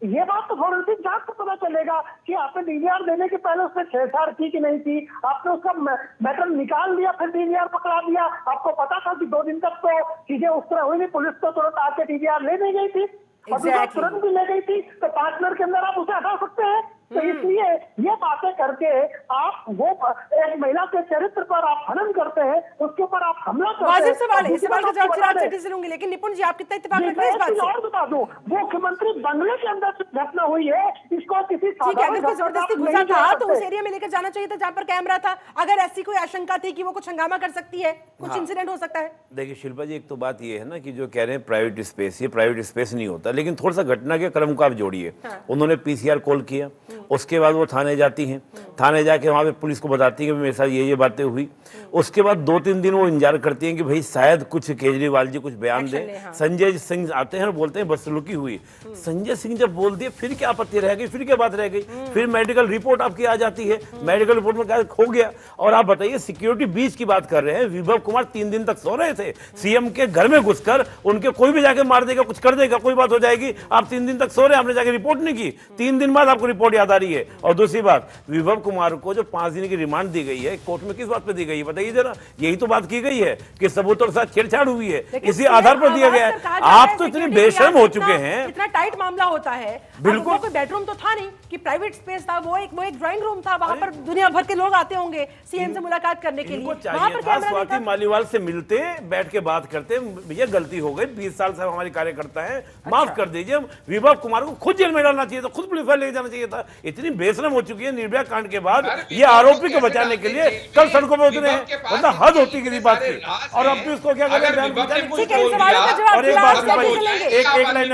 ये बात तो फॉरेंसिक जांच से पता चलेगा कि आपने डीवीआर देने के पहले उसमें छेड़छाड़ की कि नहीं की, आपने उसका मैटर निकाल दिया फिर डीवीआर पकड़ा दिया। आपको पता था कि 2 दिन तक तो चीजें उस तरह हुई नहीं, पुलिस तो तुरंत आके डीवीआर ले नहीं गई थी, तुरंत भी ले गई थी, तो 5 मिनट के अंदर आप उसे हटा सकते हैं। तो इसलिए ये बातें करके आप वो एक महिला के चरित्र पर आप हनन करते हैं, उसके ऊपर आप हमला करते हैं। इस सवाल का जवाब चिराग शेट्टी से लूंगी, लेकिन निपुण जी आप कितना इत्तेफाक रखते हैं इस बात से? और बता दूं, मुख्यमंत्री बंगले के अंदर घटना हुई है, इसको किसी जबरदस्ती घुसा था तो उस एरिया में लेकर जाना चाहिए था जहां पर कैमरा था। अगर ऐसी कोई आशंका थी कि वो कुछ हंगामा कर सकती है, कुछ इंसिडेंट हो सकता है। देखिए शिल्पा जी, एक तो बात ये है ना कि जो कह रहे हैं प्राइवेट स्पेस, ये प्राइवेट स्पेस नहीं होता, लेकिन थोड़ा सा घटना के क्रम को आप जोड़िए। उन्होंने पीसीआर कॉल किया, उसके बाद वो थाने जाती हैं, थाने जाके वहाँ पे पुलिस को बताती हैं कि मेरे साथ ये बातें हुई। उसके बाद 2-3 दिन वो इंतजार करती हैं कि भाई शायद कुछ केजरीवाल जी कुछ बयान दें। हाँ। संजय सिंह आते हैं और बोलते हैं बदसलूकी हुई। संजय सिंह जब बोल दिए फिर क्या आपत्ति रह गई, फिर क्या बात रह गई? फिर मेडिकल रिपोर्ट आपकी आ जाती है, मेडिकल रिपोर्ट में क्या खो गया। और आप बताइए सिक्योरिटी बीच की बात कर रहे हैं, विभव कुमार 3 दिन तक सो रहे थे सीएम के घर में घुसकर, उनके कोई भी जाके मार देगा, कुछ कर देगा, कोई बात हो जाएगी। आप 3 दिन तक सो रहे हैं, आपने जाके रिपोर्ट नहीं की, 3 दिन बाद आपको रिपोर्ट याद आ रही है। और दूसरी बात, विभव कुमार को जो 5 दिन की रिमांड दी गई है, कोर्ट में किस बात पे दी गई है बताइए जरा? यही तो बात की गई है कि सबूतों के साथ छेड़छाड़ हुई है, इसी आधार पर दिया गया है। आप तो इतने बेशर्म हो चुके हैं। इतना टाइट मामला होता है, बिल्कुल कोई बेडरूम तो था नहीं कि प्राइवेट स्पेस था, वो एक ड्राइंग रूम था, वहां पर दुनिया भर के लोग आते होंगे सीएम से मुलाकात करने के लिए। वहां पर कैमरा स्वाति मालीवाल से मिलते, बैठ के बात करते, भैया गलती हो गई, 20 साल से हमारे कार्यकर्ता हैं, माफ कर दीजिए। विभव कुमार को खुद जेल में डालना चाहिए था, खुद पुलिस वाले ले जाना चाहिए था। इतनी बेशरम हो चुकी है निर्भया कांड के बाद, ये आरोपी को बचाने के लिए कल सड़कों पर उतरे हैं, मतलब हद होती किसी बात की। और अब भी उसको क्या करें? और एक लाइन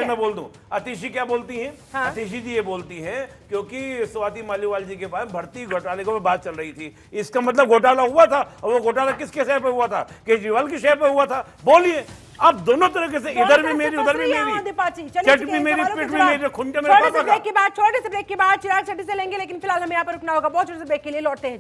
में बोल दूं, अतिशी क्या बोलती हैं? अतिशी जी ये बोलती हैं क्योंकि स्वाति मालीवाल जी के पास भर्ती घोटाले को बात चल रही थी, इसका मतलब घोटाला हुआ था। और वो घोटाला किसके शहर पे हुआ था? केजरीवाल की शहर पे हुआ था। बोलिए आप दोनों तरह से, इधर भी मेरी उधर भी मेरी, चट भी मेरी, पिट भी मेरी, खूंटे मेरे पास। छोटे से ब्रेक के बाद चिराग शेट्टी से लेंगे, लेकिन फिलहाल हमें यहाँ पर रुकना होगा। बहुत छोटे से ब्रेक के लिए लौटते हैं।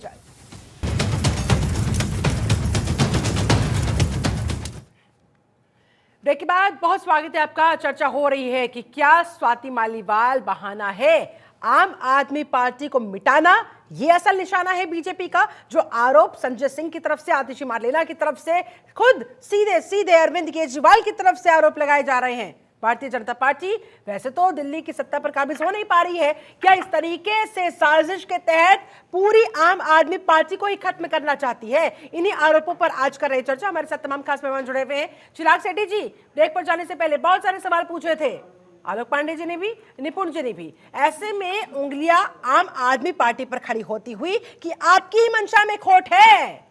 ब्रेक के बाद बहुत स्वागत है आपका। चर्चा हो रही है कि क्या स्वाति मालीवाल बहाना है आम आदमी पार्टी को मिटाना, ये असल निशाना है बीजेपी का, जो आरोप संजय सिंह की तरफ से, आतिशी मारलेना की तरफ से, खुद सीधे सीधे अरविंद केजरीवाल की तरफ से आरोप लगाए जा रहे हैं। भारतीय जनता पार्टी वैसे तो दिल्ली की सत्ता पर काबिज हो नहीं पा रही है, क्या इस तरीके से साजिश के तहत पूरी आम आदमी पार्टी को ही खत्म करना चाहती है? इन्हीं आरोपों पर आज कर रहे चर्चा। हमारे साथ तमाम खास मेहमान जुड़े हुए हैं। चिराग शेट्टी जी, ब्रेक पर जाने से पहले बहुत सारे सवाल पूछे थे, आलोक पांडे जी ने भी, निपुण जी ने भी। ऐसे में उंगलियां आम आदमी पार्टी पर खड़ी होती हुई कि आपकी ही मंशा में खोट है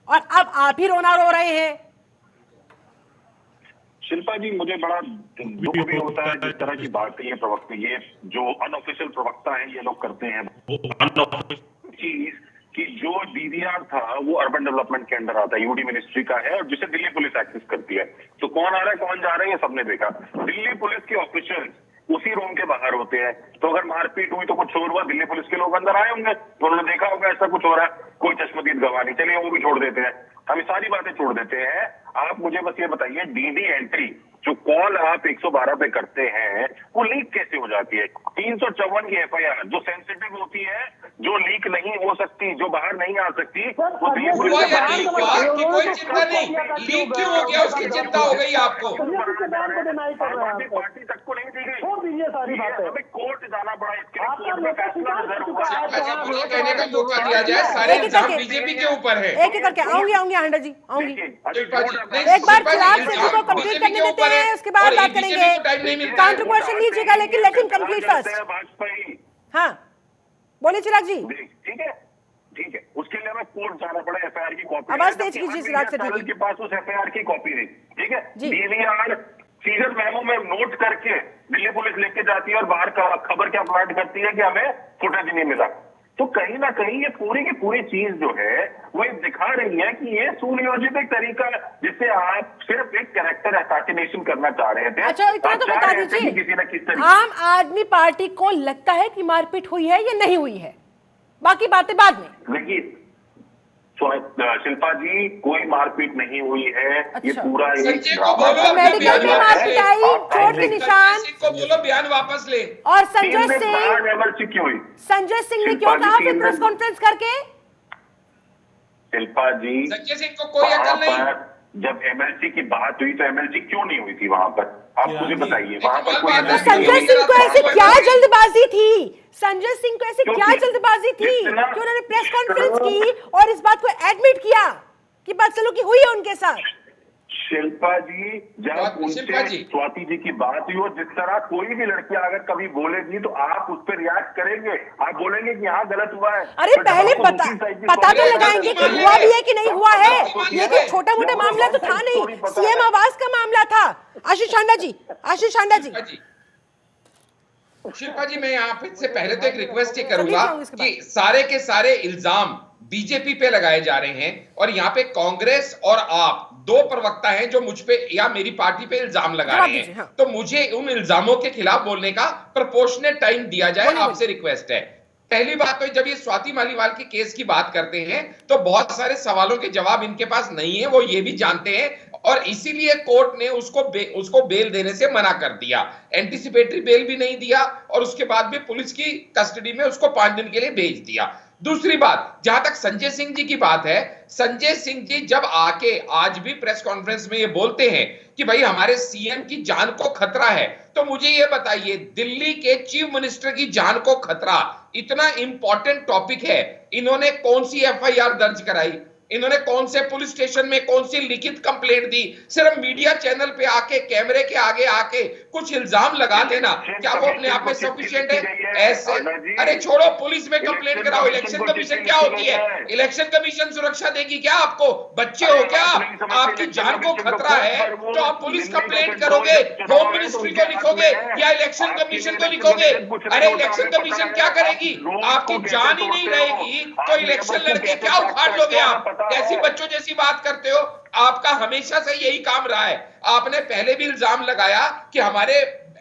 और अब आप ही रोना रो रहे हैं। शिल्पा जी, मुझे बड़ा दुख भी होता है जिस तरह की बातें ये प्रवक्ता, ये जो अनऑफिशियल प्रवक्ता है, ये लोग करते हैं चीज कि जो डीवीआर था वो अर्बन डेवलपमेंट के अंडर आता है, यूडी मिनिस्ट्री का है, और जिसे दिल्ली पुलिस एक्सेस करती है। तो कौन आ रहा है कौन जा रहा है ये सबने देखा। दिल्ली पुलिस के ऑफिशियल उसी रूम के बाहर होते हैं, तो अगर मारपीट हुई तो कुछ शोर हुआ, दिल्ली पुलिस के लोग अंदर आए होंगे, तो उन्होंने देखा होगा ऐसा कुछ हो रहा है, कोई चश्मदीद गवाह नहीं, चलिए वो भी छोड़ देते हैं, हम ये सारी बातें छोड़ देते हैं। आप मुझे बस ये बताइए, डीडी एंट्री जो कॉल आप 112 पे करते हैं वो लीक कैसे हो जाती है? 354 की एफआईआर जो सेंसिटिव होती है, जो लीक नहीं हो सकती, जो बाहर नहीं आ सकती, वो दिल्ली पुलिस हुआ या नहीं हुआ कि कोई चिंता नहीं, लीक क्यों हो गया उसकी चिंता हो गई आपको? पार्टी तक को नहीं दी गई, सारी बातें हमें कोर्ट जाना पड़ा, इसके लिए कोर्ट में फैसला रिजर्व हुआ। पूरा कहने का मौका दिया जाए, सारे इल्जाम बीजेपी के ऊपर है। एक एक करके आऊंगी हांडा जी, आऊंगी। शिल्पा जी, नहीं, एक बार शिल्पा जी, चिराग इल्जाम सिंह को कंप्लीट बीजेपी करने के देते ऊपर है, हैं, उसके बाद और बात बीजेपी करेंगे। को टाइम नहीं मिलता है। काउंटर क्वेश्चन लीजिएगा, लेकिन let him complete first. Vajpayee, हाँ बोलिए चिराग जी। ठीक है, ठीक है, उसके लिए हमें कोर्ट जाना पड़ा, एफआईआर की कॉपी, आवाज तेज कीजिए चिराग से, ठीक है। के पास उस एफआईआर की कॉपी नहीं, ठीक है, जी। डीवीआर सीजन मेमो में नोट करके दिल्ली पुलिस लेके जाती है और बाहर का खबर क्या प्लाट करती है कि हमें फुटेज नहीं मिला। तो कहीं ना कहीं ये पूरी की पूरी चीज जो है वो ये दिखा रही है कि ये सुनियोजित एक तरीका जिससे आप सिर्फ एक कैरेक्टर असैसिनेशन करना चाह रहे थे। अच्छा इतना तो बता दीजिए, किसी न किसी आम आदमी पार्टी को लगता है कि मारपीट हुई है या नहीं हुई है? बाकी बातें बाद में। देखिए शिल्पा जी, कोई मारपीट नहीं हुई है। अच्छा। ये पूरा संजय को बोलो मेडिकल में मारपीट आई, चोट के निशान, संजय सिंह को बोलो बयान वापस ले। और संजय सिंह एमएलसी क्यों हुई? संजय सिंह ने क्यों कहा फिर प्रेस कॉन्फ्रेंस करके? शिल्पा जी, संजय सिंह को कोई अकल नहीं। जब एमएलसी की बात हुई तो एमएलसी क्यों नहीं हुई थी वहां पर? आप मुझे बताइए, वहां पर कोई तो संजय सिंह को ऐसी क्या जल्दबाजी थी? संजय सिंह को ऐसी क्या जल्दबाजी थी कि उन्होंने प्रेस कॉन्फ्रेंस की और इस बात को एडमिट किया कि बदसलूकी हुई है उनके साथ? शिल्पा जी, जब उनसे स्वाति जी की बात हुई और जिस तरह कोई भी लड़की अगर कभी बोलेगी तो आप उस पर रिएक्ट करेंगे, आप बोलेंगे कि यहाँ गलत हुआ है। अरे पहले पता तो लगाएंगे कि हुआ भी है कि नहीं हुआ है। लेकिन छोटा मोटा मामला तो था नहीं, सीएम आवास का मामला था। आशीष हांडा जी, आशीष हांडा जी। शिल्पा जी, मैं यहाँ पे से पहले तो एक रिक्वेस्ट ये करूंगा कि सारे के सारे इल्जाम बीजेपी पे लगाए जा रहे हैं और यहाँ पे कांग्रेस और आप दो प्रवक्ता हैं जो मुझ पे या मेरी पार्टी पे इल्जाम लगा रहे हैं। हाँ। तो मुझे उन इल्जामों के खिलाफ बोलने का प्रोपोर्शनेट टाइम दिया जाए, आपसे रिक्वेस्ट है। पहली बात तो जब ये स्वाति मालीवाल के केस की बात करते हैं तो बहुत सारे सवालों के जवाब इनके पास नहीं है, वो ये भी जानते हैं और इसीलिए कोर्ट ने उसको बेल देने से मना कर दिया। एंटीसिपेटरी बेल भी नहीं दिया और उसके बाद भी पुलिस की कस्टडी में उसको 5 दिन के लिए भेज दिया। दूसरी बात, जहां तक संजय सिंह जी की बात है, संजय सिंह जी जब आके आज भी प्रेस कॉन्फ्रेंस में ये बोलते हैं कि भाई हमारे सीएम की जान को खतरा है, तो मुझे ये बताइए, दिल्ली के चीफ मिनिस्टर की जान को खतरा इतना इंपॉर्टेंट टॉपिक है, इन्होंने कौन सी एफआईआर दर्ज कराई? इन्होंने कौन से पुलिस स्टेशन में कौन सी लिखित कंप्लेंट दी? सिर्फ मीडिया चैनल पे आके, कैमरे के आगे आके कुछ इल्जाम लगा देना, क्या वो अपने आप में सफिशिएंट है? ऐसे अरे छोड़ो, पुलिस में कंप्लेंट कराओ। इलेक्शन कमीशन क्या होती है? इलेक्शन कमीशन सुरक्षा देगी क्या आपको? बच्चे हो क्या? आपकी जान को खतरा है तो आप पुलिस कंप्लेंट करोगे, होम मिनिस्ट्री को लिखोगे या इलेक्शन कमीशन को लिखोगे? अरे इलेक्शन कमीशन क्या करेगी? आपकी जान ही नहीं रहेगी तो इलेक्शन लड़के क्या उखाड़ लोगे आप? कैसी बच्चों जैसी बात करते हो? आपका हमेशा से यही काम रहा है। आपने पहले भी इल्जाम लगाया कि हमारे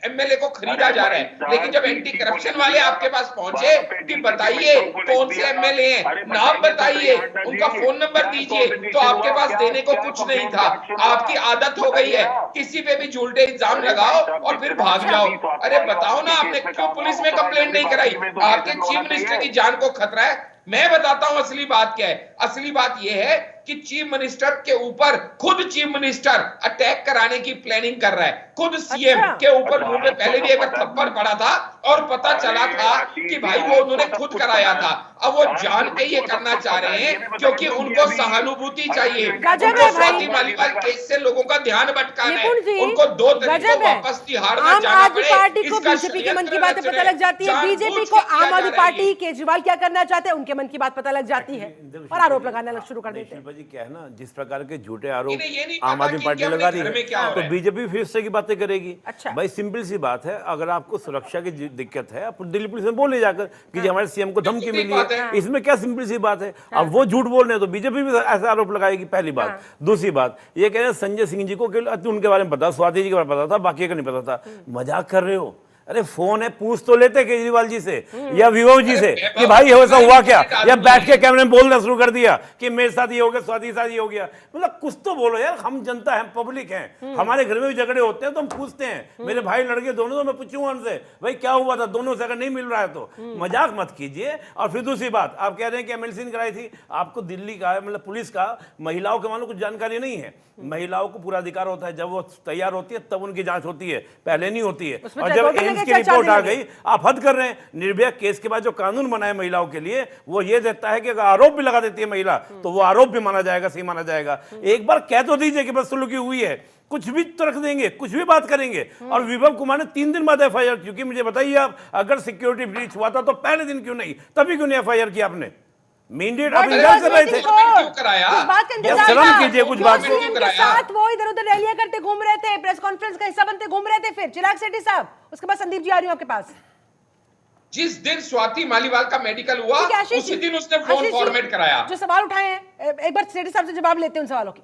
एमएलए को खरीदा जा रहा है, लेकिन जब एंटी करप्शन वाले आपके पास पहुंचे कि बताइए कौन से एमएलए हैं, नाम बताइए, उनका फोन नंबर दीजिए, तो आपके पास देने को कुछ नहीं था। आपकी आदत हो गई है किसी पे भी झूठे इल्जाम लगाओ और फिर भाग जाओ। अरे बताओ ना, आपने क्यों पुलिस में कंप्लेंट नहीं कराई? आपके चीफ मिनिस्टर की जान को खतरा है। मैं बताता हूं असली बात क्या है। असली बात यह है कि चीफ मिनिस्टर के ऊपर खुद चीफ मिनिस्टर अटैक कराने की प्लानिंग कर रहा है। खुद सीएम के ऊपर मुंह में पहले भी एक बार थप्पड़ पड़ा था और पता चला था कि भाई वो उन्होंने खुद कराया था। अब वो जान के ये करना चाह रहे हैं क्योंकि उनको सहानुभूति चाहिए। उनको स्वाति मालीवाल केस से लोगों का ध्यान भटकाना है, उनको 2 तरीकों वापस तिहाड़ में जाना पड़े। को बीजेपी के मन की बातें पता लग जाती है, बीजेपी को आम आदमी पार्टी केजरीवाल क्या करना चाहते हैं उनके मन की बात पता लग जाती है और आरोप लगाना शुरू कर देते हैं। शिल्पा जी क्या है ना, जिस प्रकार के झूठे आरोप आम आदमी पार्टी लगा रही है तो बीजेपी फिर से की बातें करेगी। अच्छा भाई सिंपल सी बात है, अगर आपको सुरक्षा की दिक्कत है आप दिल्ली पुलिस में बोले जाकर कि हमारे सीएम को धमकी मिली है, इसमें क्या सिंपल सी बात है। अब वो झूठ बोल रहे हैं तो बीजेपी भी ऐसा आरोप लगाएगी, पहली बात। दूसरी बात ये कह रहे हैं संजय सिंह जी को उनके बारे में पता, स्वाति जी के बारे में पता था, बाकी का नहीं पता था। मजाक कर रहे हो? अरे फोन है, पूछ तो लेते केजरीवाल जी से या विभव जी से कि भाई ऐसा हुआ क्या, या बैठ के कैमरे में बोलना शुरू कर दिया कि मेरे साथ ये हो गया, स्वाति के साथ ये हो गया। मतलब कुछ तो बोलो यार, हम जनता है, पब्लिक हैं, हमारे घर में भी झगड़े होते हैं तो हम पूछते हैं। मेरे भाई लड़के दोनों, तो मैं पूछूंगा उनसे भाई क्या हुआ था, दोनों से अगर नहीं मिल रहा है तो मजाक मत कीजिए। और फिर दूसरी बात, आप कह रहे हैं कि एमएलसी ने कराई थी, आपको दिल्ली का मतलब पुलिस का महिलाओं के मानो कुछ जानकारी नहीं है। महिलाओं को पूरा अधिकार होता है, जब वो तैयार होती है तब उनकी जांच होती है, पहले नहीं होती है। और जब एम्स की रिपोर्ट आ गई, आप हद कर रहे हैं। निर्भया केस के बाद जो कानून बना है महिलाओं के लिए, वो ये देता है कि अगर आरोप भी लगा देती है महिला तो वो आरोप भी माना जाएगा, सही माना जाएगा। एक बार कह तो दीजिए कि बदसलूकी हुई है, कुछ भी तो रख देंगे, कुछ भी बात करेंगे। और विभव कुमार ने 3 दिन बाद एफआईआर, क्योंकि मुझे बताइए आप, अगर सिक्योरिटी ब्रीच हुआ था तो पहले दिन क्यों नहीं, तभी क्यों नहीं एफआईआर किया आपने? मीडिएट आप इंतजार कर रहे थे, शर्म कीजिए कुछ बात के साथ। वो इधर उधर रैलियां करते घूम रहे थे, प्रेस कॉन्फ्रेंस का हिस्सा बनते घूम रहे थे। फिर चिराग शेट्टी साहब, उसके बाद संदीप जी आ रही हूं आपके पास। जिस दिन स्वाति मालीवाल का मेडिकल हुआ उसी दिन उसने फोन फॉर्मेट कराया। जो सवाल उठाए हैं एक बार शेट्टी साहब से जवाब लेते हैं उन सवालों की।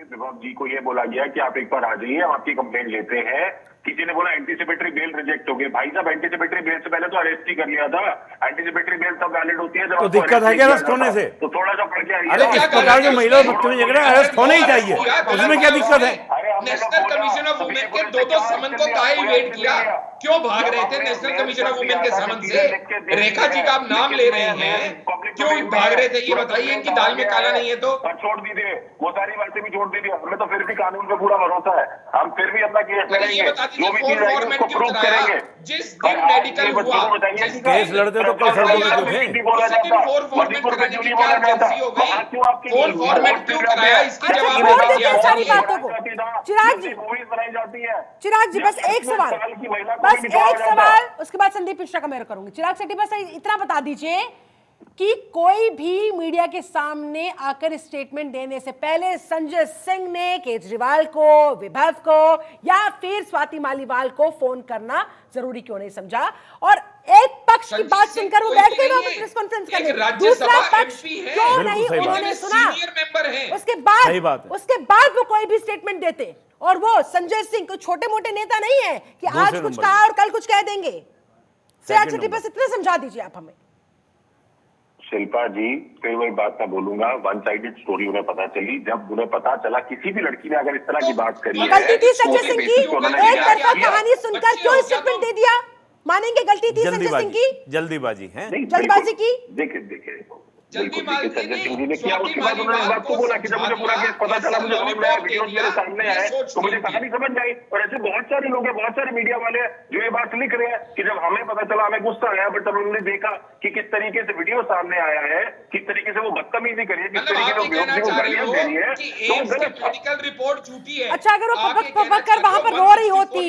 विभाग जी को ये बोला गया कि आप एक बार आ जाइए, हम आपकी कंप्लेंट लेते हैं। किसी ने बोला एंटीसिपेटरी बेल रिजेक्ट हो गई। भाई साहब, एंटीसिपेटरी बेल से पहले तो अरेस्ट ही कर लिया था। एंटीसिपेटरी बेल तब वैलिड होती है जब तो दिक्कत है क्या अरेस्ट होने से? तो थोड़ा सा पढ़ के आइए। अरे इस प्रकार के महिला बच्चों झगड़े अरेस्ट होने ही चाहिए, उसमें क्या दिक्कत है? नेशनल कमीशन ऑफ वुमेन के 2 समन को काहे इवेट किया? क्यों भाग रहे थे नेशनल कमीशन ऑफ वुमेन के समन से? रेखा जी का आप नाम ले रहे हैं, क्यों भाग रहे थे? ये बताइए, इनकी दाल में काला नहीं है तो छोड़ दीजिए, वो सारी बातें भी छोड़ दीजिए। हमें तो फिर भी कानून पे पूरा भरोसा है, हम फिर भी अपना केस लड़ेंगे, जो भी चीज आएगी उसको प्रूव करेंगे। जिस दिन मेडिकल हुआ, केस लड़ते तो कल सड़कों में क्यों थे? फोन फॉर्मेट कराने की क्या अर्जेंसी हो गई? फोन फॉर्मेट क्यों कराया, इसकी जवाब सारी बातों को। चिराग जी, बनाई जाती है। चिराग जी बस एक सवाल, बस एक सवाल, उसके बाद संदीप मिश्रा का मैं करूंगी। चिराग शेट्टी बस इतना बता दीजिए कि कोई भी मीडिया के सामने आकर स्टेटमेंट देने से पहले संजय सिंह ने केजरीवाल को, विभव को या फिर स्वाति मालीवाल को फोन करना जरूरी क्यों नहीं समझा? और एक पक्ष की बात सुनकर वो बैठ गए वहां प्रेस कॉन्फ्रेंस करने, दूसरा पक्ष क्यों नहीं उन्होंने सुना? उसके बाद वो कोई भी स्टेटमेंट देते। और वो संजय सिंह को छोटे मोटे नेता नहीं है कि आज कुछ कहा और कल कुछ कह देंगे। चिराग शेट्टी बस इतना समझा दीजिए आप हमें। शिल्पा जी, कई वही बात मैं बोलूंगा, वन साइडेड स्टोरी उन्हें पता चली। जब उन्हें पता चला किसी भी लड़की ने अगर इस तरह की बात करी है, गलती थी संजय सिंह की, एक तरफा कहानी सुनकर क्यों स्टेटमेंट दे दिया? मानेंगे गलती थी संजय सिंह की, जल्दीबाजी है, जल्दबाजी की। देखिए संजय सिंह जी ने किया, उसके बाद उन्होंने इस बात को बोला कि जब मुझे पूरा केस पता चला, मुझे समझ में आया, वीडियोस मेरे सामने आए तो मुझे कहानी समझ आई। और ऐसे बहुत सारे लोग हैं, बहुत सारे मीडिया वाले जो ये बात लिख रहे हैं कि जब हमें पता चला हमें गुस्सा आया, बट तब उन्होंने देखा कि किस तरीके से वीडियो सामने आया है, किस तरीके से वो बदतमीजी करी है, किस तरीके से मेडिकल रिपोर्ट झूठी है। अच्छा, अगर वो पपक कर वहां पर रो रही होती,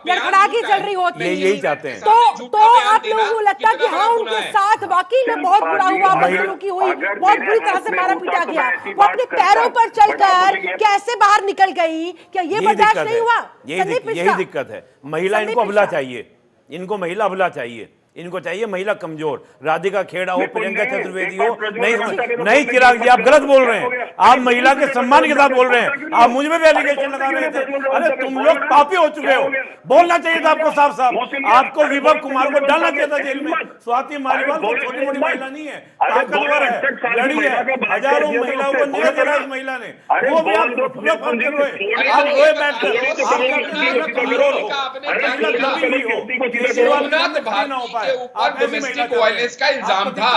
लड़खड़ाकी चल रही होती, यही चाहते हैं तो आप लोगों को लगता कि हाँ उनके साथ वाकई में बहुत बुरा हुआ, की हुई, बहुत बुरी तरह से मारा पीटा गया, वो अपने पैरों पर चलकर कैसे बाहर निकल गई, क्या ये बर्दाश्त नहीं हुआ? यही दिक्कत है। महिला इनको अबला चाहिए, इनको महिला अबला चाहिए, इनको चाहिए महिला कमजोर। राधिका खेड़ा हो, प्रियंका चतुर्वेदी हो, नहीं चिराग जी आप गलत बोल रहे हैं, आप महिला के सम्मान के साथ बोल रहे हैं। आप मुझ में भी एलिगेशन लगा रहे थे। अरे तुम लोग पापी हो चुके हो, बोलना चाहिए था आपको साफ साफ। आपको विभव कुमार को डालना चाहिए था जेल में। स्वाति मालीवाल को छोटी मोटी महिला नहीं है, ताकतवर है, लड़ी है, हजारों महिलाओं को न्याय दिया इस महिला ने, वो भी आप रोए बैठकर। के ऊपर डोमेस्टिक वायलेंस का इल्जाम था,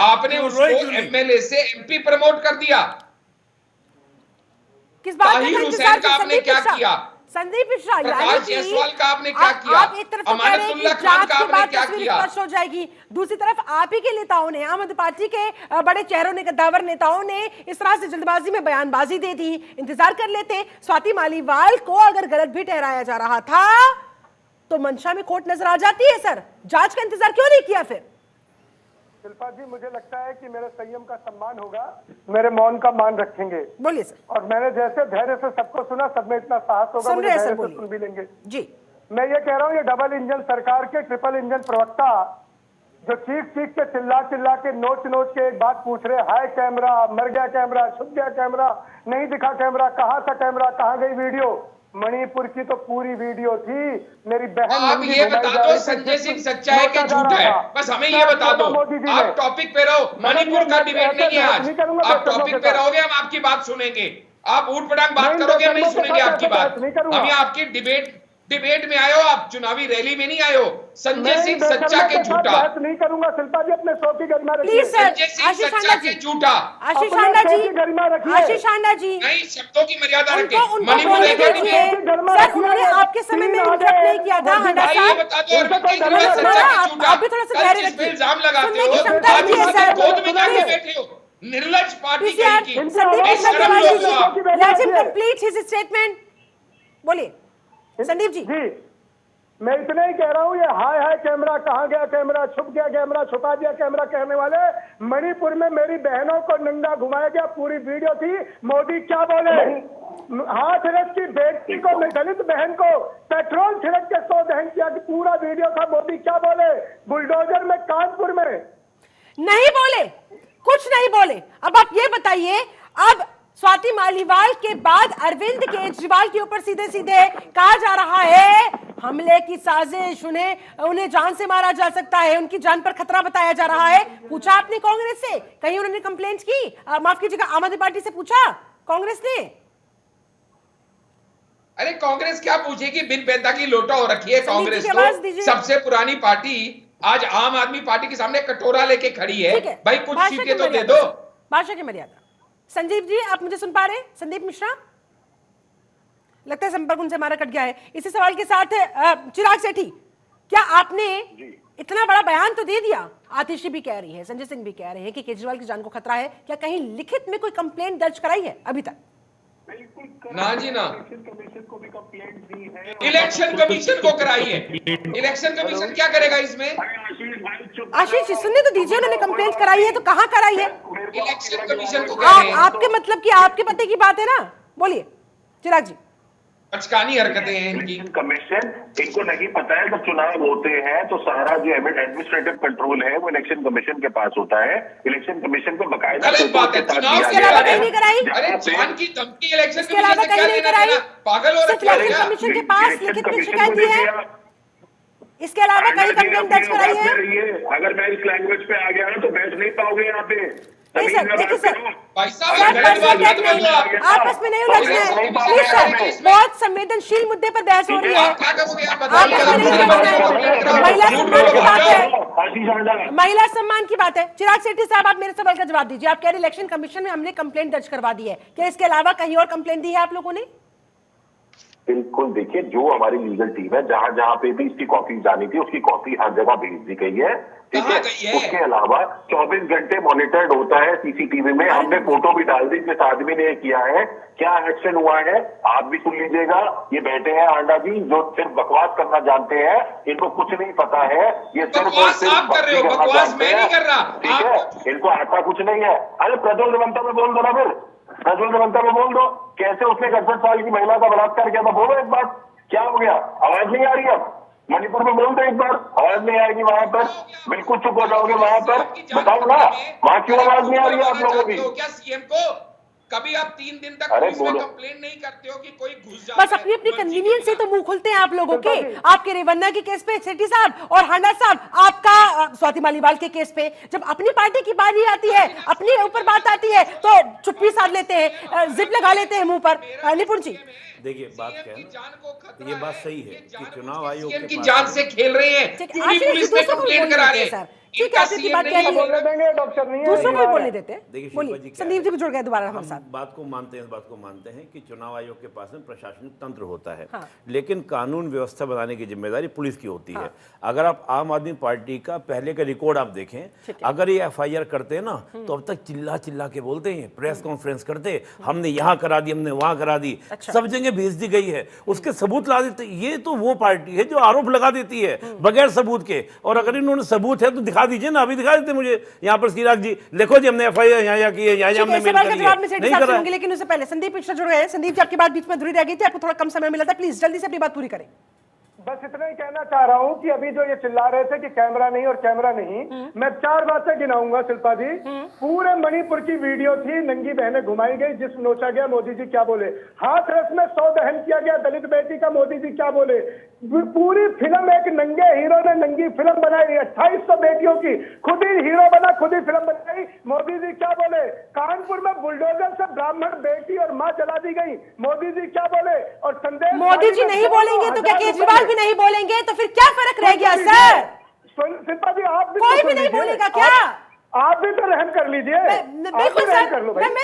आपने उसको एमएलए से एमपी प्रमोट कर दिया। किस बात ताहिर हुसैन का आपने क्या किया? संदीप मिश्रा, प्रकाश जायसवाल का आपने क्या किया? आप एक तरफ कह रहे हैं कि खान का आपने क्या तस्वीर किया? स्पष्ट हो जाएगी, दूसरी तरफ आप ही के नेताओं ने, आम आदमी पार्टी के बड़े चेहरों ने, कद्दावर नेताओं ने इस तरह से जल्दबाजी में बयानबाजी दे दी। इंतजार कर लेते, स्वाति मालीवाल को अगर गलत भी ठहराया जा रहा था तो मंशा में खोट नजर आ जाती है। सर, जांच का इंतजार क्यों नहीं किया फिर? शिल्पा जी, मुझे लगता है कि मेरे संयम का सम्मान होगा, मेरे मौन का मान रखेंगे। बोलिए सर। और मैंने जैसे धैर्य से सबको सुना, सब में इतना साहस होगा, मुझे धैर्य से सुन भी लेंगे जी। मैं ये कह रहा हूँ, ये डबल इंजन सरकार के ट्रिपल इंजन प्रवक्ता जो चीख के चिल्ला के नोच के एक बात पूछ रहे, हाय कैमरा, मर गया कैमरा, छुप गया कैमरा, नहीं दिखा कैमरा, कहाँ था कैमरा, कहाँ गई वीडियो। मणिपुर की तो पूरी वीडियो थी। मेरी बहन, आप ये बता दो संजय सिंह सच्चा है कि झूठा है, बस हमें ये बता दो। आप टॉपिक पे रहो, मणिपुर का डिबेट नहीं है आज। आप टॉपिक पे रहोगे, हम आपकी बात सुनेंगे। आप ऊट पटांग बात करोगे, हम नहीं सुनेंगे आपकी बात। हम ये आपकी डिबेट में आए हो, आप चुनावी रैली में नहीं आए हो। संजय सिंह सच्चा के झूठा नहीं करूंगा। शिल्पा जी, अपने शो की गरिमा रखिए। संजय सिंह सच्चा के झूठा। आशीष आंडा जी, नहीं, शब्दों की मर्यादा रखें। मणिपुर सर, उन्होंने आपके समय में इंटरप्ट नहीं किया था। आंडा साहब, आप भी थोड़ा सा धैर्य रखिए। इल्जाम लगाते हो, आज गोद में जाके बैठे हो। निर्लज पार्टी की। Let him complete his statement. बोलिए संदीप जी। मैं इतना ही कह रहा हूँ, ये हाय हाय कैमरा, कहाँ गया कैमरा, छुप गया कैमरा, छुपा दिया कैमरा कहने वाले, मणिपुर में मेरी बहनों को नंगा घुमाया गया, पूरी वीडियो थी। मोदी क्या बोले, हाथ रख की बेटी को, दलित बहन को पेट्रोल छिड़क के 100 दहन किया, कि पूरा वीडियो था। मोदी क्या बोले, बुलडोजर में कानपुर में नहीं बोले, कुछ नहीं बोले। अब आप ये बताइए, अब स्वाति मालीवाल के बाद अरविंद केजरीवाल के ऊपर सीधे सीधे कहा जा रहा है हमले की साजिश, उन्हें जान से मारा जा सकता है, उनकी जान पर खतरा बताया जा रहा है। पूछा आपने कांग्रेस से, कहीं उन्होंने कंप्लेंट की? माफ कीजिएगा, आम आदमी पार्टी से पूछा कांग्रेस ने? अरे कांग्रेस क्या पूछेगी, बिन पैदा की लोटा हो रखी है कांग्रेस तो। सबसे पुरानी पार्टी आज आम आदमी पार्टी के सामने कटोरा लेके खड़ी है। भाई कुछ सीटें तो दे दो। भाषा की मर्यादा। संजीव जी, आप मुझे सुन पा रहे हैं? संदीप मिश्रा, लगता है संपर्क उनसे हमारा कट गया है। इसी सवाल के साथ चिराग सेठी, क्या आपने इतना बड़ा बयान तो दे दिया, आतिशी भी कह रही है, संजय सिंह भी कह रहे हैं कि केजरीवाल की जान को खतरा है, क्या कहीं लिखित में कोई कंप्लेंट दर्ज कराई है अभी तक? ना जी ना, इलेक्शन कमीशन को कराई है। इलेक्शन कमीशन क्या करेगा इसमें? आशीष जी सुनने तो दीजिए, उन्होंने कंप्लेंट कराई है तो कहाँ कराई है? इलेक्शन कमीशन को कह रहे हैं। आपके मतलब कि आपके पति की बात है ना? बोलिए चिराग जी। बचकानी हरकतें हैं इनकी। कमीशन इनको नहीं पता है, जब चुनाव होते हैं तो सारा जो एडमिनिस्ट्रेटिव कंट्रोल है वो इलेक्शन कमीशन के पास होता है। इलेक्शन कमीशन को बकायदा गलत बात है, चुनाव के अलावा कहीं नहीं कराई। अरे जान की धमकी इलेक्शन के अलावा कहीं नहीं कराई। पागल हो रखा है। इलेक्शन कमीशन के पास लिखित में शिकायत दी है, इसके अलावा कहीं कंप्लेंट दर्ज कराई है? अगर मैं इस लैंग्वेज पे आ गया ना तो बैठ नहीं पाओगे यहाँ पे। नहीं सर, देखिए सर, आपस में नहीं उलझना है प्लीज सर। बहुत संवेदनशील मुद्दे पर बहस हो रही है, महिला सम्मान की बात है, महिला सम्मान की बात है। चिराग सेठी साहब, आप मेरे सवाल का जवाब दीजिए। आप कह रहे इलेक्शन कमीशन में हमने कंप्लेंट दर्ज करवा दी है, क्या इसके अलावा कहीं और कंप्लेंट दी है आप लोगों ने? बिल्कुल, देखिए जो हमारी लीगल टीम है, जहां जहां पे भी इसकी कॉपी जानी थी उसकी कॉपी हर जगह भेज दी गई है, ठीक है। उसके अलावा 24 घंटे मॉनिटर्ड होता है सीसीटीवी में। हमने फोटो भी डाल दी जिस आदमी ने किया है, क्या एक्शन हुआ है आप भी सुन लीजिएगा। ये बैठे हैं आंडा जी जो सिर्फ बकवास करना जानते हैं, इनको कुछ नहीं पता है, ये सिर्फ बकवास मैं नहीं कर रहा, ठीक है। इनको आता कुछ नहीं है। अरे प्रज्वल रेवंता में बोल दो ना, फिर प्रज्वल रेवंता में बोल दो कैसे उसने 68 साल की महिला का बलात्कार किया था। बोलो एक बार, क्या हो गया? आवाज नहीं आ रही अब? मणिपुर में बोल दो एक बार, आवाज नहीं आएगी वहां पर, बिल्कुल चुप हो जाओगे वहां पर। बताओ ना, वहां क्यों आवाज नहीं आ रही है आप लोगों की? क्या सीएम को कभी आप 3 दिन तक अरे पुलिस में बोलो। कंप्लेंट नहीं करते हो कि कोई घुस जाता बस अपनी अपनी कन्वीनियंस से तो मुंह खुलते हैं आप लोगों के। आपके रेवन्ना के केस पे सेठी साहब और हांडा साहब, आपका स्वाति मालीवाल के केस पे जब अपनी पार्टी की बारी आती है, अपने ऊपर बात आती है तो चुप्पी साध लेते हैं, जिप लगा लेते हैं मुंह पर। निपुण जी देखिए, बात क्या है ना, ये बात सही है कि चुनाव आयोग सीएम के की पास जान से खेल रहे हैं, ठीक है, पूरी आखिर पुलिस में दूसरों को भी कंप्लेंट बोलने करा देते रहे हैं हैं। सर। ठीक है, आपकी बात कह रही बोलने है, देंगे डॉक्टर नहीं है दूसरों को भी बोलने देते देखिए हैं। शिल्पा बोलिए, जी क्या संदीप है? जी भी जुड़ गए दोबारा हमारे हम साथ। बात को मानते हैं, इस बात को मानते हैं कि चुनाव आयोग के पास में प्रशासनिक तंत्र होता है, हाँ। लेकिन कानून व्यवस्था बनाने की जिम्मेदारी पुलिस की होती है। अगर आप आम आदमी पार्टी का पहले का रिकॉर्ड आप देखें, अगर ये एफआईआर करते हैं ना तो अब तक चिल्ला चिल्ला के बोलते हैं, प्रेस कॉन्फ्रेंस करते, हमने यहाँ करा दी, हमने वहां करा दी, सब जगह भेज दी गई है, उसके सबूत ला देते। ये तो वो पार्टी है जो आरोप लगा देती है बगैर सबूत के। और अगर इन्होंने सबूत है तो दिखा दीजिए ना, अभी दिखा देते मुझे यहाँ पर चिराग जी, देखो जी हमने एफआईआर यहाँ की है, यहाँ हमने मेल सवाल का करी जवाब में है, सेठी नहीं साहब से करा लूंगी, लेकिन उससे पहले संदीप मिश्रा जुड़ गए हैं। संदीप जी, आपकी बात बीच में अधूरी रह गई थी, आपको थोड़ा कम समय मिला था, प्लीज जल्दी से अपनी बात पूरी करें। बस इतना ही कहना चाह रहा हूँ कि अभी जो ये चिल्ला रहे थे कि कैमरा नहीं और कैमरा नहीं, मैं 4 बातें गिनाऊंगा शिल्पा जी। पूरे मणिपुर की वीडियो थी, नंगी बहनें घुमाई गई, जिस नोचा गया मोदी जी क्या बोले, हाथरस में 100 दहन किया गया दलित बेटी का, मोदी जी क्या बोले। पूरी फिल्म एक नंगे हीरो ने नंगी फिल्म बनाई, 2800 बेटियों की, खुद ही हीरो बना, खुद ही फिल्म बनाई, मोदी जी क्या बोले। कानपुर में बुलडोजर से ब्राह्मण बेटी और मां जला दी गई, मोदी जी क्या बोले। और संदेश मोदी जी नहीं बोलेंगे तो क्या केजरीवाल भी नहीं बोलेंगे? तो फिर क्या फर्क रह गया सर? शिल्पा जी आप भी कोई तो भी नहीं सुन लीजिए। बोलेगा क्या? आप भी तो रहम कर लीजिए। बिल्कुल सर,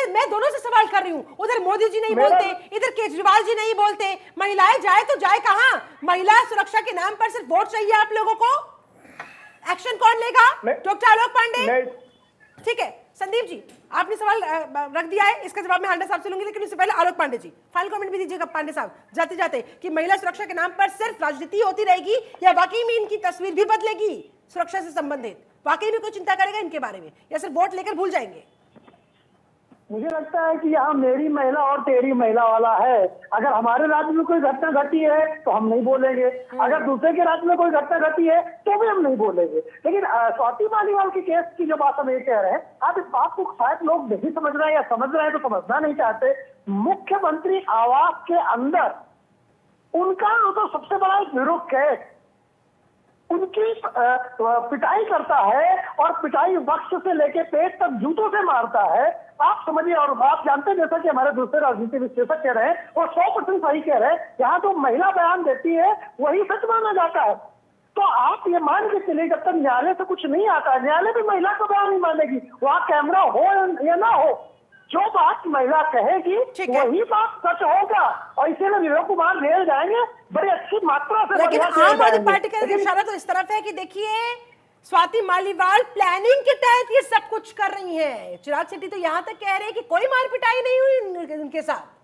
मैं दोनों से सवाल कर रही हूँ। उधर मोदी जी नहीं बोलते, इधर केजरीवाल जी नहीं बोलते। महिलाएं जाए तो जाए कहाँ? महिला सुरक्षा के नाम पर सिर्फ वोट चाहिए आप लोगों को। एक्शन कौन लेगा? डॉक्टर आलोक पांडे। ठीक है संदीप जी, आपने सवाल रख दिया है, इसका जवाब मैं हांडा साहब से लूंगी, लेकिन उससे पहले आलोक पांडे जी फाइनल कमेंट भी दीजिएगा। पांडे साहब, जाते जाते कि महिला सुरक्षा के नाम पर सिर्फ राजनीति होती रहेगी या वाकई में इनकी तस्वीर भी बदलेगी सुरक्षा से संबंधित? वाकई में कोई चिंता करेगा इनके बारे में या सिर्फ वोट लेकर भूल जाएंगे? मुझे लगता है कि यहाँ मेरी महिला और तेरी महिला वाला है। अगर हमारे राज्य में कोई घटना घटी है तो हम नहीं बोलेंगे, अगर दूसरे के राज्य में कोई घटना घटी है तो भी हम नहीं बोलेंगे। लेकिन स्वाति मालीवाल के केस की जो बात हम ये कह रहे हैं, आप इस बात को शायद लोग नहीं समझ रहे हैं या समझ रहे हैं तो समझना नहीं चाहते। मुख्यमंत्री आवास के अंदर उनका तो सबसे बड़ा एक ब्यूरो कैट उनकी पिटाई करता है और पिटाई वक्ष से लेके पेट तक जूतों से मारता है। आप समझिए, और आप जानते हैं जैसा कि हमारे दूसरे राजनीति विश्लेषक कह रहे हैं और 100% सही कह रहे हैं, यहाँ तो महिला बयान देती है वही सच माना जाता है। तो आप ये मान के चलिए जब तक न्यायालय से कुछ नहीं आता, न्यायालय भी महिला का बयान नहीं मानेगी, वहाँ कैमरा हो या ना हो, जो बात महिला कहेगी वही बात सच होगा। और इसीलिए विवेक कुमार जेल जाएंगे बड़ी अच्छी मात्रा से। लेकिन आम आदमी पार्टी का इशारा तो इस तरफ है कि देखिए स्वाति मालीवाल प्लानिंग के तहत ये सब कुछ कर रही हैं। चिराग शेट्टी तो यहाँ तक कह रहे हैं कि कोई मार पिटाई नहीं हुई उनके साथ।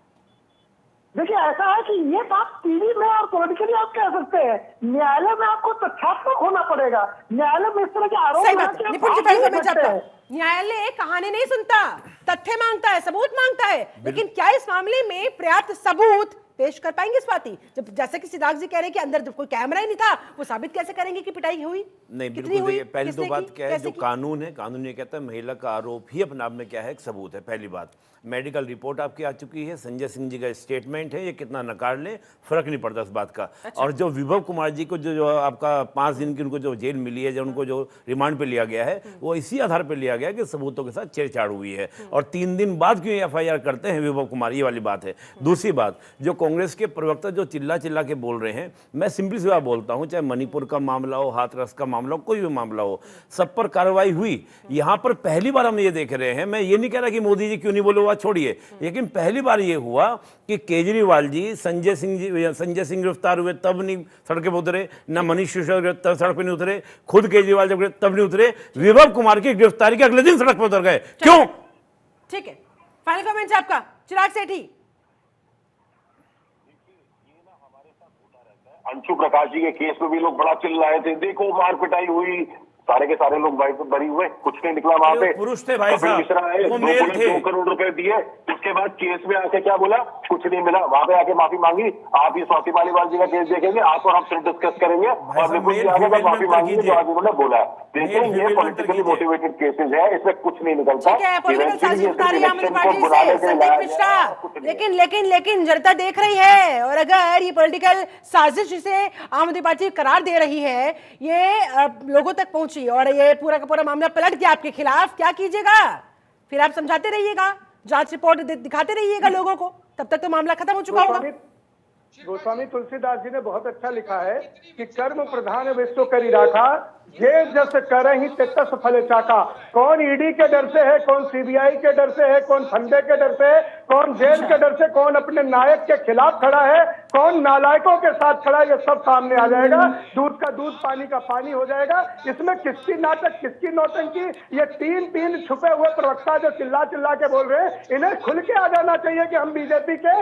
देखिए ऐसा है कि ये बात टीवी में और पॉलिटिकली आप कह सकते हैं, न्यायालय में आपको तथ्यात्मक होना पड़ेगा। न्यायालय में इस तरह के आरोप सही बात है, निपुण जी पहले मैं चाहता हूं, न्यायालय कहानी नहीं सुनता, तथ्य मांगता है, सबूत मांगता है। लेकिन क्या इस मामले में पर्याप्त सबूत पेश कर पाएंगे स्वाति? जब जैसे कि चिराग जी कह रहे हैं कि अंदर जब कोई कैमरा ही नहीं था, वो साबित कैसे करेंगे कि पिटाई हुई? नहीं, बिल्कुल देखिए, पहली तो बात क्या है, जो कानून है, कानून ये कहता है महिला का आरोप ही अपने आप में क्या है, एक सबूत है। पहली बात, मेडिकल रिपोर्ट आपकी आ चुकी है, संजय सिंह जी का स्टेटमेंट है, ये कितना नकार ले फर्क नहीं पड़ता इस बात का। अच्छा। और जो विभव कुमार जी को जो आपका 5 दिन की उनको जो जेल मिली है, जो उनको जो रिमांड पे लिया गया है, वो इसी आधार पर लिया गया कि सबूतों के साथ छेड़छाड़ हुई है। और 3 दिन बाद क्यों एफआईआर करते हैं विभव कुमार, ये वाली बात है। दूसरी बात, जो कांग्रेस के प्रवक्ता जो चिल्ला चिल्ला के बोल रहे हैं, मैं सिंपली सी बात बोलता हूं, चाहे मणिपुर का मामला हो, हाथरस का मामला हो, कोई भी मामला हो, सब पर कार्रवाई हुई। यहां पर पहली बार हम ये देख रहे हैं, मैं ये नहीं कह रहा कि मोदी जी क्यों नहीं बोले, वो छोड़िए, लेकिन पहली बार ये हुआ कि केजरीवाल जी संजय सिंह गिरफ्तार हुए तब नहीं सड़क पे उतरे, ना मनीष सिसोदिया तब सड़क पे नहीं उतरे, खुद केजरीवाल जब तब नहीं उतरे, विभव कुमार की गिरफ्तारी के अगले दिन सड़क पर उतर गए, क्यों? ठीक है, फाइनल कमेंट आपका चिराग सेठी। अंशु प्रकाश जी के केस में भी लोग बड़ा चिल्लाए थे, देखो मार पिटाई हुई, सारे के सारे लोग बरी हुए, कुछ नहीं निकला वहां पे। पुरुष थे भाई कपिल साहब, मिश्रा आए, वो मेल थे। 2 करोड़ रुपए दिए, उसके बाद केस में आके क्या बोला, कुछ नहीं मिला। वहां पे आके माफी मांगी। आप ये स्वाति मालीवाल जी का केस देखेंगे, आप और हम फिर डिस्कस करेंगे और निकुंज आगे माफी मांगी जो आज उन्होंने बोला। देखिए ये पॉलिटिकली मोटिवेटेड केसेस है, इसमें कुछ नहीं निकलता। ठीक है, पॉलिटिकल साजिश बता रही है आम आदमी पार्टी से संदीप मिश्रा, लेकिन जनता देख रही है, और अगर ये पॉलिटिकल साजिश जिसे आम आदमी पार्टी करार दे रही है ये लोगों तक पहुंची और ये पूरा का पूरा मामला पलट गया आपके खिलाफ, क्या कीजिएगा? फिर आप समझाते रहिएगा, जांच रिपोर्ट दिखाते रहिएगा लोगों को, तब तक तो मामला खत्म हो चुका होगा। गोस्वामी तुलसीदास जी ने बहुत अच्छा लिखा है कि कर्म प्रधान विश्व करी राखा, ये जस करहि तेतस फल चाका। कौन ईडी के डर से है, कौन सीबीआई के डर से है, कौन फंदे के डर से है, कौन जेल के डर से, कौन अपने नायक के खिलाफ खड़ा है, कौन नालायकों के साथ खड़ा है, ये सब सामने आ जाएगा। दूध का दूध पानी का पानी हो जाएगा। इसमें किसकी नाटक, किसकी नौटंकी, ये तीन छुपे हुए प्रवक्ता जो चिल्ला चिल्ला के बोल रहे हैं, इन्हें खुल के आ जाना चाहिए कि हम बीजेपी के